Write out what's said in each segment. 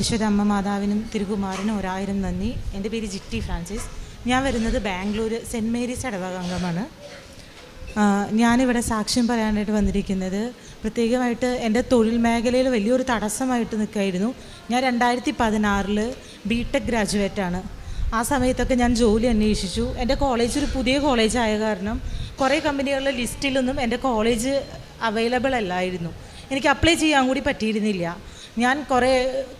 പരിശുദ്ധ അമ്മ മാതാവിനും തിരുകുമാരനും 1000 നന്ദി. എൻ്റെ പേര് ജിറ്റി ഫ്രാൻസിസ്. ഞാൻ വരുന്നത് ബാംഗ്ലൂർ സെൻറ്റ് മേരീസ് ഇടവക അംഗമാണ്. ഞാനിവിടെ സാക്ഷ്യം പറയാനായിട്ട് വന്നിരിക്കുന്നത് പ്രത്യേകമായിട്ട് എൻ്റെ തൊഴിൽ മേഖലയിൽ വലിയൊരു തടസ്സമായിട്ട് നിൽക്കുകയായിരുന്നു. ഞാൻ 2016 ബിടെക് ഗ്രാജുവേറ്റാണ്. ആ സമയത്തൊക്കെ ഞാൻ ജോലി അന്വേഷിച്ചു. എൻ്റെ കോളേജ് ഒരു പുതിയ കോളേജായ കാരണം കുറേ കമ്പനികളുടെ ലിസ്റ്റിലൊന്നും എൻ്റെ കോളേജ് അവൈലബിൾ അല്ലായിരുന്നു. എനിക്ക് അപ്ലൈ ചെയ്യാൻ കൂടി പറ്റിയിരുന്നില്ല. ഞാൻ കുറേ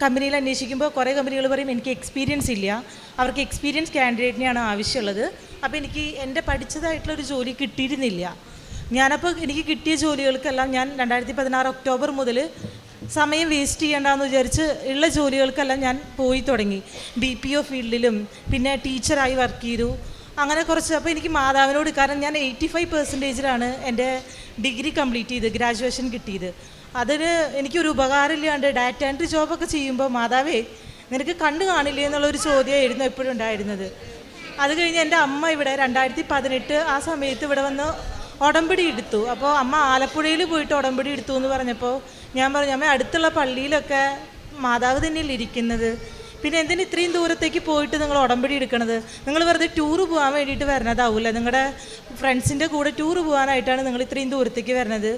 കമ്പനിയിൽ അന്വേഷിക്കുമ്പോൾ കുറേ കമ്പനികൾ പറയും എനിക്ക് എക്സ്പീരിയൻസ് ഇല്ല, അവർക്ക് എക്സ്പീരിയൻസ് കാൻഡിഡേറ്റിനെയാണ് ആവശ്യമുള്ളത്. അപ്പോൾ എനിക്ക് എൻ്റെ പഠിച്ചതായിട്ടുള്ളൊരു ജോലി കിട്ടിയിരുന്നില്ല. ഞാനപ്പോൾ എനിക്ക് കിട്ടിയ ജോലികൾക്കെല്ലാം ഞാൻ 2016 ഒക്ടോബർ മുതൽ സമയം വേസ്റ്റ് ചെയ്യേണ്ടെന്ന് വിചാരിച്ച് ഉള്ള ജോലികൾക്കെല്ലാം ഞാൻ പോയി തുടങ്ങി. BPO ഫീൽഡിലും പിന്നെ ടീച്ചറായി വർക്ക് ചെയ്തു. അങ്ങനെ കുറച്ച് അപ്പോൾ എനിക്ക് മാതാവിനോട്, കാരണം ഞാൻ 85% എൻ്റെ ഡിഗ്രി കംപ്ലീറ്റ് ചെയ്ത് ഗ്രാജുവേഷൻ കിട്ടിയത്. അതിന് എനിക്കൊരു ഉപകാരമില്ലാണ്ട് ഡാറ്റ എൻട്രി ജോബൊക്കെ ചെയ്യുമ്പോൾ മാതാവേ നിനക്ക് കണ്ണ് കാണില്ലേ എന്നുള്ളൊരു ചോദ്യമായിരുന്നു എപ്പോഴും ഉണ്ടായിരുന്നത്. അത് കഴിഞ്ഞ് എൻ്റെ അമ്മ ഇവിടെ 2018 ആ സമയത്ത് ഇവിടെ വന്ന് ഉടമ്പടി എടുത്തു. അപ്പോൾ അമ്മ ആലപ്പുഴയിൽ പോയിട്ട് ഉടമ്പടി എടുത്തു എന്ന് പറഞ്ഞപ്പോൾ ഞാൻ പറഞ്ഞു, അമ്മ അടുത്തുള്ള പള്ളിയിലൊക്കെ മാതാവ് തന്നെയല്ലേ ഇരിക്കുന്നത്, പിന്നെ എന്തിന് ഇത്രയും ദൂരത്തേക്ക് പോയിട്ട് നിങ്ങൾ ഉടമ്പടി എടുക്കണത്? നിങ്ങൾ വെറുതെ ടൂറ് പോകാൻ വേണ്ടിയിട്ട് വരണതാവില്ല, നിങ്ങളുടെ ഫ്രണ്ട്സിൻ്റെ കൂടെ ടൂറ് പോകാനായിട്ടാണ് നിങ്ങൾ ഇത്രയും ദൂരത്തേക്ക് വരണത്,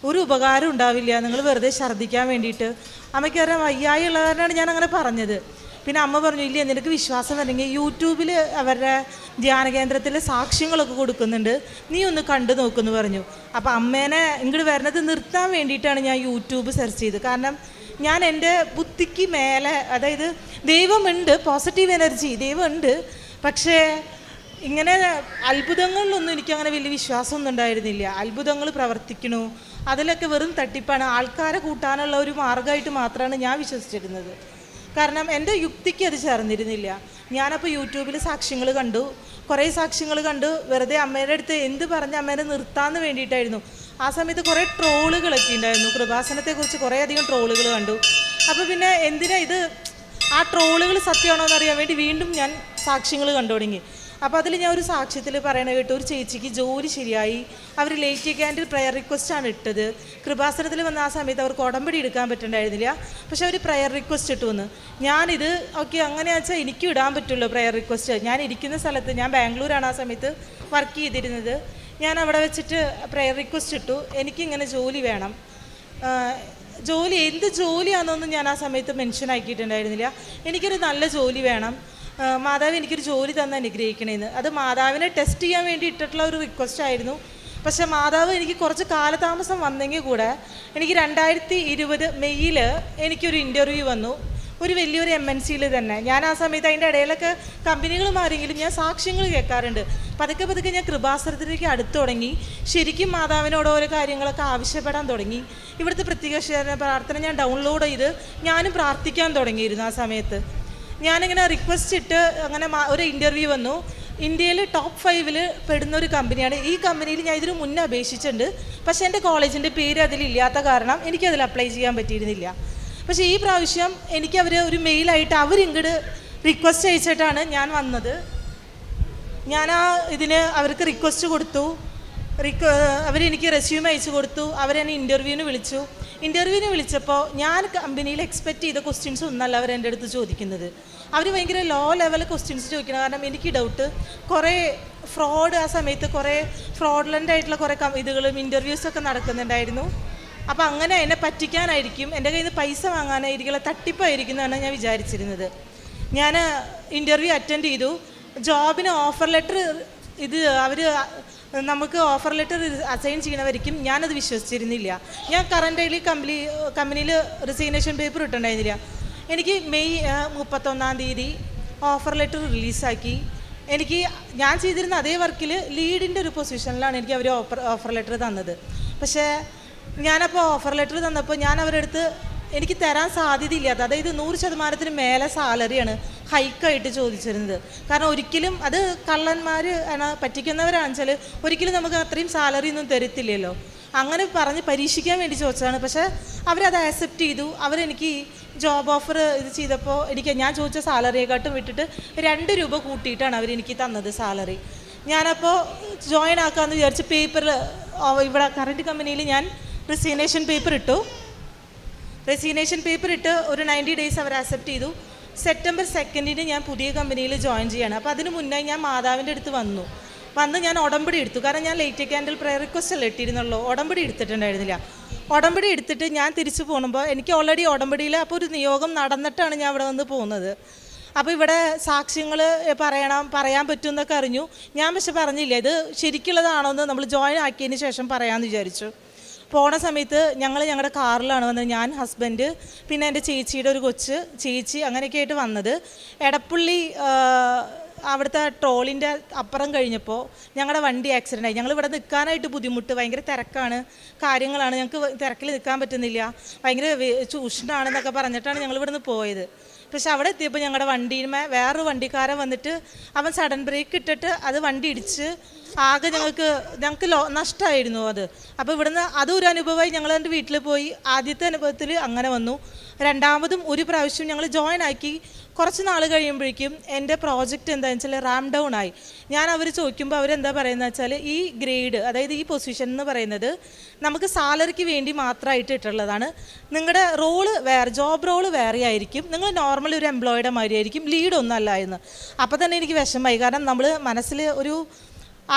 ഒരു ഉപകാരം ഉണ്ടാവില്ല, നിങ്ങൾ വെറുതെ ഛർദ്ദിക്കാൻ വേണ്ടിയിട്ട്. അമ്മയ്ക്ക് അറിയാം വയ്യായി ഉള്ളവരാണ് ഞാൻ അങ്ങനെ പറഞ്ഞത്. പിന്നെ അമ്മ പറഞ്ഞു, ഇല്ല നിനക്ക് വിശ്വാസം വരണമെങ്കിൽ യൂട്യൂബിൽ അവരുടെ ധ്യാന കേന്ദ്രത്തിൽ സാക്ഷ്യങ്ങളൊക്കെ കൊടുക്കുന്നുണ്ട്, നീ ഒന്ന് കണ്ടു നോക്കുമെന്ന് പറഞ്ഞു. അപ്പോൾ അമ്മേനെ ഇങ്ങോട്ട് വരണത് നിർത്താൻ വേണ്ടിയിട്ടാണ് ഞാൻ യൂട്യൂബ് സെർച്ച് ചെയ്തത്. കാരണം ഞാൻ എൻ്റെ ബുദ്ധിക്ക് മേലെ, അതായത് ദൈവമുണ്ട്, പോസിറ്റീവ് എനർജി ദൈവമുണ്ട്, പക്ഷേ ഇങ്ങനെ അത്ഭുതങ്ങളിലൊന്നും എനിക്കങ്ങനെ വലിയ വിശ്വാസമൊന്നും ഉണ്ടായിരുന്നില്ല. അത്ഭുതങ്ങൾ പ്രവർത്തിക്കണു, അതിലൊക്കെ വെറും തട്ടിപ്പാണ്, ആൾക്കാരെ കൂട്ടാനുള്ള ഒരു മാർഗമായിട്ട് മാത്രമാണ് ഞാൻ വിശ്വസിച്ചിരുന്നത്. കാരണം എൻ്റെ യുക്തിക്ക് അത് ചേർന്നിരുന്നില്ല. ഞാനപ്പോൾ യൂട്യൂബിൽ സാക്ഷ്യങ്ങൾ കണ്ടു, കുറേ സാക്ഷ്യങ്ങൾ കണ്ടു. വെറുതെ അമ്മയുടെ അടുത്ത് എന്ത് പറഞ്ഞ് അമ്മേനെ നിർത്താമെന്ന് വേണ്ടിയിട്ടായിരുന്നു. ആ സമയത്ത് കുറേ ട്രോളുകളൊക്കെ ഉണ്ടായിരുന്നു, കൃപാസനത്തെക്കുറിച്ച് കുറേ അധികം ട്രോളുകൾ കണ്ടു. അപ്പോൾ പിന്നെ എന്തിനാ ഇത്, ആ ട്രോളുകൾ സത്യമാണോ എന്നറിയാൻ വേണ്ടി വീണ്ടും ഞാൻ സാക്ഷ്യങ്ങൾ കണ്ടു തുടങ്ങി. അപ്പോൾ അതിൽ ഞാൻ ഒരു സാക്ഷ്യത്തിൽ പറയണ കേട്ടു, ഒരു ചേച്ചിക്ക് ജോലി ശരിയായി, അവർ ലേറ്റ് ക്യാൻഡിൽ പ്രയർ റിക്വസ്റ്റാണ് ഇട്ടത്. കൃപാസനത്തിൽ വന്ന ആ സമയത്ത് അവർക്ക് ഉടമ്പടി എടുക്കാൻ പറ്റുന്നുണ്ടായിരുന്നില്ല, പക്ഷെ അവർ പ്രയർ റിക്വസ്റ്റ് ഇട്ടു വന്ന്. ഞാനിത് ഓക്കെ അങ്ങനെയാണെന്ന് വെച്ചാൽ എനിക്കും ഇടാൻ പറ്റുള്ളൂ പ്രയർ റിക്വസ്റ്റ്. ഞാൻ ഇരിക്കുന്ന സ്ഥലത്ത്, ഞാൻ ബാംഗ്ലൂരാണ് ആ സമയത്ത് വർക്ക് ചെയ്തിരുന്നത്, ഞാൻ അവിടെ വെച്ചിട്ട് പ്രയർ റിക്വസ്റ്റ് ഇട്ടു, എനിക്കിങ്ങനെ ജോലി വേണം. ജോലി എന്ത് ജോലിയാണെന്നൊന്നും ഞാൻ ആ സമയത്ത് മെൻഷൻ ആക്കിയിട്ടുണ്ടായിരുന്നില്ല. എനിക്കൊരു നല്ല ജോലി വേണം, മാതാവ് എനിക്കൊരു ജോലി തന്നെ അനുഗ്രഹിക്കണേന്ന്. അത് മാതാവിനെ ടെസ്റ്റ് ചെയ്യാൻ വേണ്ടി ഇട്ടിട്ടുള്ള ഒരു റിക്വസ്റ്റ് ആയിരുന്നു. പക്ഷേ മാതാവ് എനിക്ക് കുറച്ച് കാലതാമസം വന്നെങ്കിൽ കൂടെ എനിക്ക് 2020 മെയ്യിൽ എനിക്കൊരു ഇൻ്റർവ്യൂ വന്നു, ഒരു വലിയൊരു MNCയിൽ തന്നെ. ഞാൻ ആ സമയത്ത് അതിൻ്റെ ഇടയിലൊക്കെ കമ്പനികൾ മാറിയെങ്കിലും ഞാൻ സാക്ഷ്യങ്ങൾ കേൾക്കാറുണ്ട്. പതുക്കെ പതുക്കെ ഞാൻ കൃപാസനത്തിലേക്ക് അടുത്ത് തുടങ്ങി, ശരിക്കും മാതാവിനോട് ഓരോ കാര്യങ്ങളൊക്കെ ആവശ്യപ്പെടാൻ തുടങ്ങി. ഇവിടുത്തെ പ്രത്യക്ഷ പ്രാർത്ഥന ഞാൻ ഡൗൺലോഡ് ചെയ്ത് ഞാനും പ്രാർത്ഥിക്കാൻ തുടങ്ങിയിരുന്നു. ആ സമയത്ത് ഞാനിങ്ങനെ റിക്വസ്റ്റ് ഇട്ട് അങ്ങനെ ഒരു ഇൻ്റർവ്യൂ വന്നു. ഇന്ത്യയിൽ ടോപ്പ് 5 പെടുന്ന ഒരു കമ്പനിയാണ്. ഈ കമ്പനിയിൽ ഞാൻ ഇതിന് മുന്നേ അപേക്ഷിച്ചിട്ടുണ്ട്, പക്ഷേ എൻ്റെ കോളേജിൻ്റെ പേര് അതിലില്ലാത്ത കാരണം എനിക്കതിൽ അപ്ലൈ ചെയ്യാൻ പറ്റിയിരുന്നില്ല. പക്ഷേ ഈ പ്രാവശ്യം എനിക്ക് അവർ ഒരു മെയിലായിട്ട് അവരിങ്ങോട്ട് റിക്വസ്റ്റ് അയച്ചിട്ടാണ് ഞാൻ വന്നത്. ഞാൻ ഇതിന് അവർക്ക് റിക്വസ്റ്റ് കൊടുത്തു, അവരെനിക്ക് റെസ്യൂം അയച്ചു കൊടുത്തു, അവരെന്നെ ഇൻ്റർവ്യൂവിന് വിളിച്ചു. ഇൻ്റർവ്യൂവിന് വിളിച്ചപ്പോൾ ഞാൻ കമ്പനിയിൽ എക്സ്പെക്റ്റ് ചെയ്ത ക്വസ്റ്റ്യൻസ് ഒന്നല്ല അവർ എൻ്റെ അടുത്ത് ചോദിക്കുന്നത്. അവർ ഭയങ്കര ലോ ലെവൽ ക്വസ്റ്റ്യൻസ് ചോദിക്കണം. കാരണം എനിക്ക് ഡൗട്ട്, കുറേ ഫ്രോഡ് ആ സമയത്ത് കുറേ ഫ്രോഡുലൻ്റ് ആയിട്ടുള്ള കുറേ ഇതുകളും ഇൻ്റർവ്യൂസൊക്കെ നടക്കുന്നുണ്ടായിരുന്നു. അപ്പോൾ അങ്ങനെ എന്നെ പറ്റിക്കാനായിരിക്കും, എൻ്റെ കയ്യിൽ നിന്ന് പൈസ വാങ്ങാനായിരിക്കും, തട്ടിപ്പായിരിക്കും എന്നാണ് ഞാൻ വിചാരിച്ചിരുന്നത്. ഞാൻ ഇൻ്റർവ്യൂ അറ്റൻഡ് ചെയ്തു. ജോബിന് ഓഫർ ലെറ്റർ അവർ നമുക്ക് ഓഫർ ലെറ്റർ അസൈൻ ചെയ്യണവരിക്കും ഞാനത് വിശ്വസിച്ചിരുന്നില്ല. ഞാൻ കറൻ്റ് കമ്പനിയിൽ റിസൈനേഷൻ പേപ്പർ ഇട്ടുണ്ടായിരുന്നില്ല. എനിക്ക് മെയ് 31-ാം തീയതി ഓഫർ ലെറ്റർ റിലീസാക്കി. ഞാൻ ചെയ്തിരുന്ന അതേ വർക്കിൽ ലീഡിൻ്റെ ഒരു പൊസിഷനിലാണ് എനിക്ക് അവർ ഓഫർ ലെറ്റർ തന്നത്. പക്ഷേ ഞാനപ്പോൾ ഓഫർ ലെറ്റർ തന്നപ്പോൾ ഞാൻ അവരുടെ അടുത്ത് എനിക്ക് തരാൻ സാധ്യതയില്ലാത്ത, അതായത് 100% മേലെ സാലറിയാണ് ഹൈക്കായിട്ട് ചോദിച്ചിരുന്നത്. കാരണം ഒരിക്കലും അത് കള്ളന്മാർ പറ്റിക്കുന്നവരാണെന്ന് വെച്ചാൽ ഒരിക്കലും നമുക്ക് അത്രയും സാലറി ഒന്നും തരത്തില്ലല്ലോ. അങ്ങനെ പറഞ്ഞ് പരീക്ഷിക്കാൻ വേണ്ടി ചോദിച്ചതാണ്. പക്ഷേ അവരത് ആക്സെപ്റ്റ് ചെയ്തു. അവരെനിക്ക് ജോബ് ഓഫർ ഇത് ചെയ്തപ്പോൾ ഞാൻ ചോദിച്ച സാലറിയെക്കാട്ടും വിട്ടിട്ട് 2 രൂപ കൂട്ടിയിട്ടാണ് അവരെനിക്ക് തന്നത് സാലറി. ഞാനപ്പോൾ ജോയിൻ ആക്കാമെന്ന് വിചാരിച്ച് പേപ്പറിൽ ഇവിടെ കറൻറ്റ് കമ്പനിയിൽ ഞാൻ റിസൈനേഷൻ പേപ്പർ ഇട്ടു. റെസിഗ്നേഷൻ പേപ്പർ ഇട്ട് ഒരു 90 ഡേയ്സ് അവർ അക്സെപ്റ്റ് ചെയ്തു. സെപ്റ്റംബർ 2 ഞാൻ പുതിയ കമ്പനിയിൽ ജോയിൻ ചെയ്യണം. അപ്പോൾ അതിന് മുന്നേ ഞാൻ മാതാവിൻ്റെ അടുത്ത് വന്ന് ഞാൻ ഉടമ്പടി എടുത്തു. കാരണം ഞാൻ ലേറ്റ് ക്യാൻഡിൽ പ്രയർ റിക്വസ്റ്റ് അല്ല ഇട്ടിരുന്നുള്ളൂ, ഉടമ്പടി എടുത്തിട്ടുണ്ടായിരുന്നില്ല. ഉടമ്പടി എടുത്തിട്ട് ഞാൻ തിരിച്ചു പോകുമ്പോൾ എനിക്ക് ഓൾറെഡി ഉടമ്പടിയിൽ അപ്പോൾ ഒരു നിയോഗം നടന്നിട്ടാണ് ഞാൻ ഇവിടെ വന്ന് പോകുന്നത്. അപ്പോൾ ഇവിടെ സാക്ഷ്യങ്ങൾ പറയാൻ പറ്റുമെന്നൊക്കെ അറിഞ്ഞു. ഞാൻ പക്ഷെ പറഞ്ഞില്ല, ഇത് ശരിക്കുള്ളതാണോ എന്ന് നമ്മൾ ജോയിൻ ആക്കിയതിന് ശേഷം പറയാമെന്ന് വിചാരിച്ചു. പോണ സമയത്ത് ഞങ്ങളുടെ കാറിലാണ് വന്നത്, ഞാൻ, ഹസ്ബൻഡ്, പിന്നെ എൻ്റെ ചേച്ചിയുടെ ഒരു കൊച്ച്, ചേച്ചി, അങ്ങനെയൊക്കെ ആയിട്ട് വന്നത്. എടപ്പള്ളി അവിടുത്തെ ട്രോളിൻ്റെ അപ്പുറം കഴിഞ്ഞപ്പോൾ ഞങ്ങളുടെ വണ്ടി ആക്സിഡൻ്റ് ആയി. ഞങ്ങൾ ഇവിടെ നിൽക്കാനായിട്ട് ബുദ്ധിമുട്ട്, ഭയങ്കര തിരക്കാണ്, കാര്യങ്ങളാണ്, ഞങ്ങൾക്ക് തിരക്കിൽ നിൽക്കാൻ പറ്റുന്നില്ല, ഭയങ്കര ഉഷ്ണാണെന്നൊക്കെ പറഞ്ഞിട്ടാണ് ഞങ്ങൾ ഇവിടെ നിന്ന് പോയത്. പക്ഷെ അവിടെ എത്തിയപ്പോൾ ഞങ്ങളുടെ വണ്ടിയുമേ വേറൊരു വണ്ടിക്കാരൻ വന്നിട്ട് അവൻ സഡൻ ബ്രേക്ക് ഇട്ടിട്ട് അത് വണ്ടി ഇടിച്ച് ആകെ ഞങ്ങൾക്ക് നഷ്ടമായിരുന്നു അത്. അപ്പോൾ ഇവിടുന്ന് അതും ഒരു അനുഭവമായി. ഞങ്ങൾ എൻ്റെ വീട്ടിൽ പോയി. ആദ്യത്തെ അനുഭവത്തിൽ അങ്ങനെ വന്നു. രണ്ടാമതും ഒരു പ്രാവശ്യം ഞങ്ങൾ ജോയിൻ ആക്കി കുറച്ച് നാൾ കഴിയുമ്പോഴേക്കും എൻ്റെ പ്രോജക്റ്റ് എന്താണെന്ന് വെച്ചാൽ റാം ഡൗൺ ആയി. ഞാൻ അവർ ചോദിക്കുമ്പോൾ അവരെന്താ പറയുന്നത് വെച്ചാൽ ഈ ഗ്രേഡ്, അതായത് ഈ പൊസിഷൻ എന്ന് പറയുന്നത് നമുക്ക് സാലറിക്ക് വേണ്ടി മാത്രമായിട്ട് ഇട്ടുള്ളതാണ്. നിങ്ങളുടെ റോള് വേറെ, ജോബ് റോള് വേറെ ആയിരിക്കും, നിങ്ങൾ നോർമൽ ഒരു എംപ്ലോയിയുടെ മാതിരി ആയിരിക്കും, ലീഡൊന്നും അല്ല എന്ന്. അപ്പോൾ തന്നെ എനിക്ക് വിഷമമായി. കാരണം നമ്മൾ മനസ്സിൽ ഒരു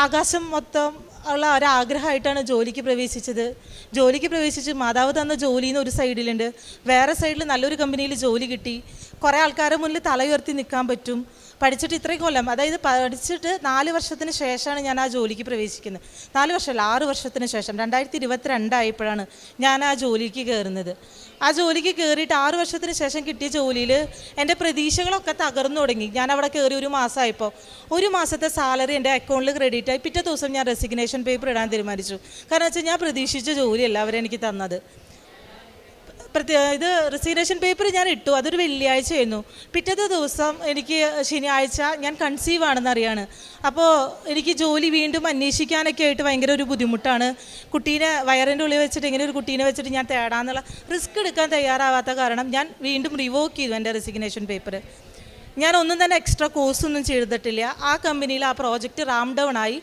ആകാശം മൊത്തം ഉള്ള ഒരാഗ്രഹമായിട്ടാണ് ജോലിക്ക് പ്രവേശിച്ച് മാതാവ് തന്ന ജോലിന്ന് ഒരു സൈഡിലുണ്ട്, വേറെ സൈഡിൽ നല്ലൊരു കമ്പനിയിൽ ജോലി കിട്ടി, കുറേ ആൾക്കാരുടെ മുന്നിൽ തല ഉയർത്തി നിൽക്കാൻ പറ്റും. പഠിച്ചിട്ട് ഇത്രയും കൊല്ലം, അതായത് പഠിച്ചിട്ട് 4 വർഷത്തിന് ശേഷമാണ് ഞാൻ ആ ജോലിക്ക് പ്രവേശിക്കുന്നത്. 4 വർഷമല്ല, 6 വർഷത്തിന് ശേഷം 2022 ആയപ്പോഴാണ് ഞാൻ ആ ജോലിക്ക് കയറുന്നത്. ആ ജോലിക്ക് കയറിയിട്ട് 6 വർഷത്തിന് ശേഷം കിട്ടിയ ജോലിയിൽ എൻ്റെ പ്രതീക്ഷകളൊക്കെ തകർന്നു തുടങ്ങി. ഞാൻ അവിടെ കയറി 1 മാസമായപ്പോൾ 1 മാസത്തെ സാലറി എൻ്റെ അക്കൗണ്ടിൽ ക്രെഡിറ്റ് ആയി. പിറ്റേ ദിവസം ഞാൻ റെസിഗ്നേഷൻ പേപ്പർ ഇടാൻ തീരുമാനിച്ചു. കാരണം വെച്ചാൽ ഞാൻ പ്രതീക്ഷിച്ച ജോലിയല്ല അവരെനിക്ക് തന്നത്. ഇത് റെസിഗ്നേഷൻ പേപ്പർ ഞാൻ ഇട്ടു, അതൊരു വെള്ളിയാഴ്ചയായിരുന്നു. പിറ്റത്തെ ദിവസം എനിക്ക് ശനിയാഴ്ച ഞാൻ കൺസീവ് ആണെന്ന് അറിയാണ്. അപ്പോൾ എനിക്ക് ജോലി വീണ്ടും അന്വേഷിക്കാനൊക്കെ ആയിട്ട് ഭയങ്കര ഒരു ബുദ്ധിമുട്ടാണ്. കുട്ടീനെ വയറിൻ്റെ ഉള്ളിൽ വെച്ചിട്ട് ഇങ്ങനെ ഒരു കുട്ടീനെ വെച്ചിട്ട് ഞാൻ തേടാന്നുള്ള റിസ്ക് എടുക്കാൻ തയ്യാറാവാത്ത കാരണം ഞാൻ വീണ്ടും റിവോക്ക് ചെയ്തു എൻ്റെ റെസിഗ്നേഷൻ പേപ്പർ. ഞാൻ ഒന്നും തന്നെ എക്സ്ട്രാ കോഴ്സൊന്നും ചെയ്തിട്ടില്ല. ആ കമ്പനിയിൽ ആ പ്രോജക്റ്റ് റാം ഡൗൺ ആയി.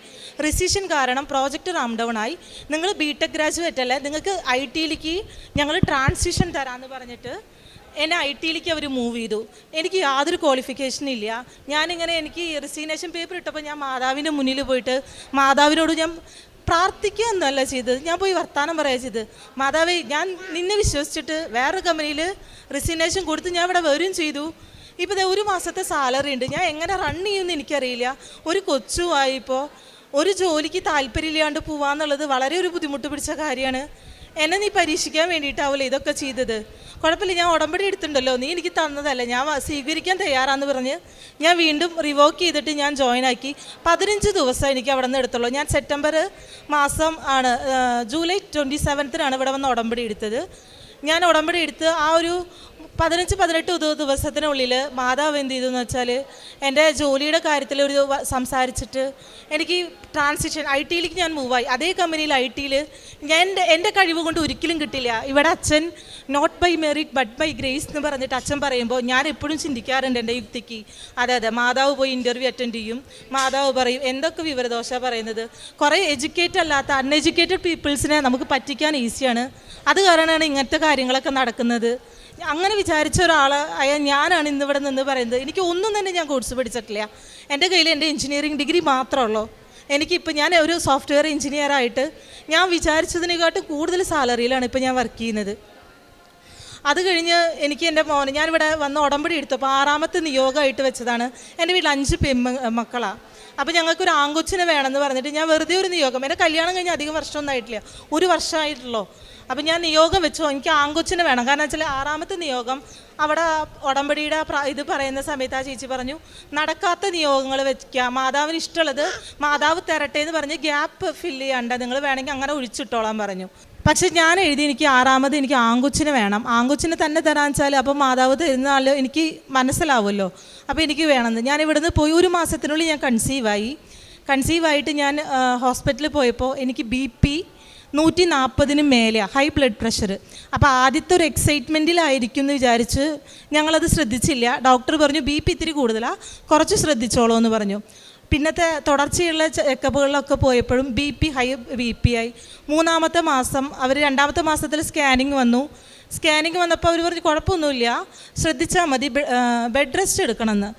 റിസിഷൻ കാരണം പ്രോജക്റ്റ് റാം ഡൗൺ ആയി. നിങ്ങൾ ബിടെക് ഗ്രാജുവേറ്റ് അല്ലേ, നിങ്ങൾക്ക് ഐ ടിയിലേക്ക് ഞങ്ങൾ ട്രാൻസിഷൻ തരാമെന്ന് പറഞ്ഞിട്ട് എന്നെ ഐ ടിയിലേക്ക് അവർ മൂവ് ചെയ്തു. എനിക്ക് യാതൊരു ക്വാളിഫിക്കേഷനും ഇല്ല. എനിക്ക് റെസിഗ്നേഷൻ പേപ്പർ ഇട്ടപ്പോൾ ഞാൻ മാതാവിൻ്റെ മുന്നിൽ പോയിട്ട് മാതാവിനോട് ഞാൻ പ്രാർത്ഥിക്കുക എന്നല്ല ചെയ്തത്, ഞാൻ പോയി വർത്താനം പറയുക ചെയ്ത്. മാതാവേ, ഞാൻ നിന്നെ വിശ്വസിച്ചിട്ട് വേറൊരു കമ്പനിയിൽ റെസിഗ്നേഷൻ കൊടുത്ത് ഞാൻ ഇവിടെ വരികയും ചെയ്തു. ഇപ്പോൾ 1 മാസത്തെ സാലറി ഉണ്ട്, ഞാൻ എങ്ങനെ റൺ ചെയ്യുമെന്ന് എനിക്കറിയില്ല. ഒരു കൊച്ചുമായിപ്പോൾ ഒരു ജോലിക്ക് താല്പര്യമില്ലാണ്ട് പോവാന്നുള്ളത് വളരെ ഒരു ബുദ്ധിമുട്ട് പിടിച്ച കാര്യമാണ്. എന്നെ നീ പരീക്ഷിക്കാൻ വേണ്ടിയിട്ടാവില്ല ഇതൊക്കെ ചെയ്തത്. കുഴപ്പമില്ല, ഞാൻ ഉടമ്പടി എടുത്തിട്ടുണ്ടല്ലോ, നീ എനിക്ക് തന്നതല്ല, ഞാൻ സ്വീകരിക്കാൻ തയ്യാറാന്ന് പറഞ്ഞ് ഞാൻ വീണ്ടും റിവോക്ക് ചെയ്തിട്ട് ഞാൻ ജോയിൻ ആക്കി. 15 ദിവസം എനിക്ക് അവിടെ നിന്ന് എടുത്തുള്ളൂ. ഞാൻ സെപ്റ്റംബർ മാസം ആണ്, ജൂലൈ 27 ഇവിടെ വന്ന് ഉടമ്പടി എടുത്തത്. ഞാൻ ഉടമ്പടി എടുത്ത് ആ ഒരു 15-18 ദിവസത്തിനുള്ളിൽ മാതാവ് എന്ത് ചെയ്തെന്ന് വെച്ചാൽ എൻ്റെ ജോലിയുടെ കാര്യത്തിൽ ഒരു സംസാരിച്ചിട്ട് എനിക്ക് ട്രാൻസിഷൻ ഐ ടിയിലേക്ക് ഞാൻ മൂവായി. അതേ കമ്പനിയിൽ ഐ ടിയിൽ എൻ്റെ കഴിവ് കൊണ്ട് ഒരിക്കലും കിട്ടില്ല. ഇവിടെ അച്ഛൻ not by merit but by grace എന്ന് പറഞ്ഞിട്ട് അച്ഛൻ പറയുമ്പോൾ ഞാൻ എപ്പോഴും ചിന്തിക്കാറുണ്ട് എൻ്റെ യുക്തിക്ക്. അതെ, മാതാവ് പോയി ഇൻ്റർവ്യൂ അറ്റൻഡ് ചെയ്യും, മാതാവ് പറയും എന്തൊക്കെ വിവരദോഷ പറയുന്നത്. കുറേ എഡ്യൂക്കേറ്റഡ് അല്ലാത്ത അൺഎഡ്യൂക്കേറ്റഡ് പീപ്പിൾസിനെ നമുക്ക് പറ്റിക്കാൻ ഈസിയാണ്. അത് കാരണമാണ് ഇങ്ങനത്തെ കാര്യങ്ങളൊക്കെ നടക്കുന്നത്. അങ്ങനെ വിചാരിച്ച ഒരാളായ ഞാനാണ് ഇന്നിവിടെ നിന്ന് പറയുന്നത്. എനിക്ക് ഒന്നും തന്നെ ഞാൻ കോഴ്സ് പഠിച്ചിട്ടില്ല. എൻ്റെ കയ്യിൽ എൻ്റെ എഞ്ചിനീയറിംഗ് ഡിഗ്രി മാത്രമുള്ളൂ. ഞാൻ ഒരു സോഫ്റ്റ്വെയർ എഞ്ചിനീയറായിട്ട് ഞാൻ വിചാരിച്ചതിനെക്കാട്ടും കൂടുതൽ സാലറിയിലാണ് ഇപ്പോൾ ഞാൻ വർക്ക് ചെയ്യുന്നത്. അത് കഴിഞ്ഞ് എനിക്ക് എൻ്റെ ഞാനിവിടെ വന്ന് ഉടമ്പടി എടുത്തപ്പോൾ 6ാമത്തെ നിയോഗമായിട്ട് വെച്ചതാണ്. എൻ്റെ വീട്ടിൽ 5 മക്കളാണ്. അപ്പോൾ ഞങ്ങൾക്കൊരു ആങ്കൊച്ചിനെ വേണമെന്ന് പറഞ്ഞിട്ട് ഞാൻ വെറുതെ ഒരു നിയോഗം, എൻ്റെ കല്യാണം കഴിഞ്ഞ് അധികം വർഷമൊന്നും ആയിട്ടില്ല, 1 വർഷമായിട്ടുള്ളൂ. അപ്പോൾ ഞാൻ നിയോഗം വെച്ചു, എനിക്ക് ആങ്കൊച്ചിനെ വേണം. കാരണം വെച്ചാൽ 6ാമത്തെ നിയോഗം അവിടെ ഉടമ്പടിയുടെ ഇത് പറയുന്ന സമയത്ത് ആ ചേച്ചി പറഞ്ഞു നടക്കാത്ത നിയോഗങ്ങൾ വെക്കുക, മാതാവിന് ഇഷ്ടമുള്ളത് മാതാവ് തരട്ടെ എന്ന് പറഞ്ഞ് ഗ്യാപ്പ് ഫില്ല് ചെയ്യണ്ട, നിങ്ങൾ വേണമെങ്കിൽ അങ്ങനെ ഒഴിച്ചിട്ടോളാൻ പറഞ്ഞു. പക്ഷെ ഞാൻ എഴുതി എനിക്ക് 6ാമത് എനിക്ക് ആങ്കൊച്ചിനെ വേണം, ആങ്കൊച്ചിനെ തന്നെ തരാന്ന് വെച്ചാൽ അപ്പോൾ മാതാവ് തരുന്നാൽ എനിക്ക് മനസ്സിലാവുമല്ലോ, അപ്പോൾ എനിക്ക് വേണമെന്ന്. ഞാൻ ഇവിടുന്ന് പോയി 1 മാസത്തിനുള്ളിൽ ഞാൻ കൺസീവായിട്ട് ഞാൻ ഹോസ്പിറ്റലിൽ പോയപ്പോൾ എനിക്ക് BP 140 മേലെ, ഹൈ ബ്ലഡ് പ്രഷർ. അപ്പോൾ ആദ്യത്തെ ഒരു എക്സൈറ്റ്മെൻറ്റിലായിരിക്കും എന്ന് വിചാരിച്ച് ഞങ്ങളത് ശ്രദ്ധിച്ചില്ല. ഡോക്ടർ പറഞ്ഞു BP ഇത്തിരി കൂടുതലാണ്, കുറച്ച് ശ്രദ്ധിച്ചോളൂ എന്ന് പറഞ്ഞു. പിന്നത്തെ തുടർച്ചയുള്ള ചെക്കപ്പുകളിലൊക്കെ പോയപ്പോഴും BP ആയി. 3ാമത്തെ മാസം അവർ 2ാമത്തെ മാസത്തിൽ സ്കാനിങ് വന്നു. സ്കാനിങ് വന്നപ്പോൾ അവർ പറഞ്ഞു കുഴപ്പമൊന്നുമില്ല, ശ്രദ്ധിച്ചാൽ മതി, ബെഡ് റെസ്റ്റ് എടുക്കണമെന്ന്.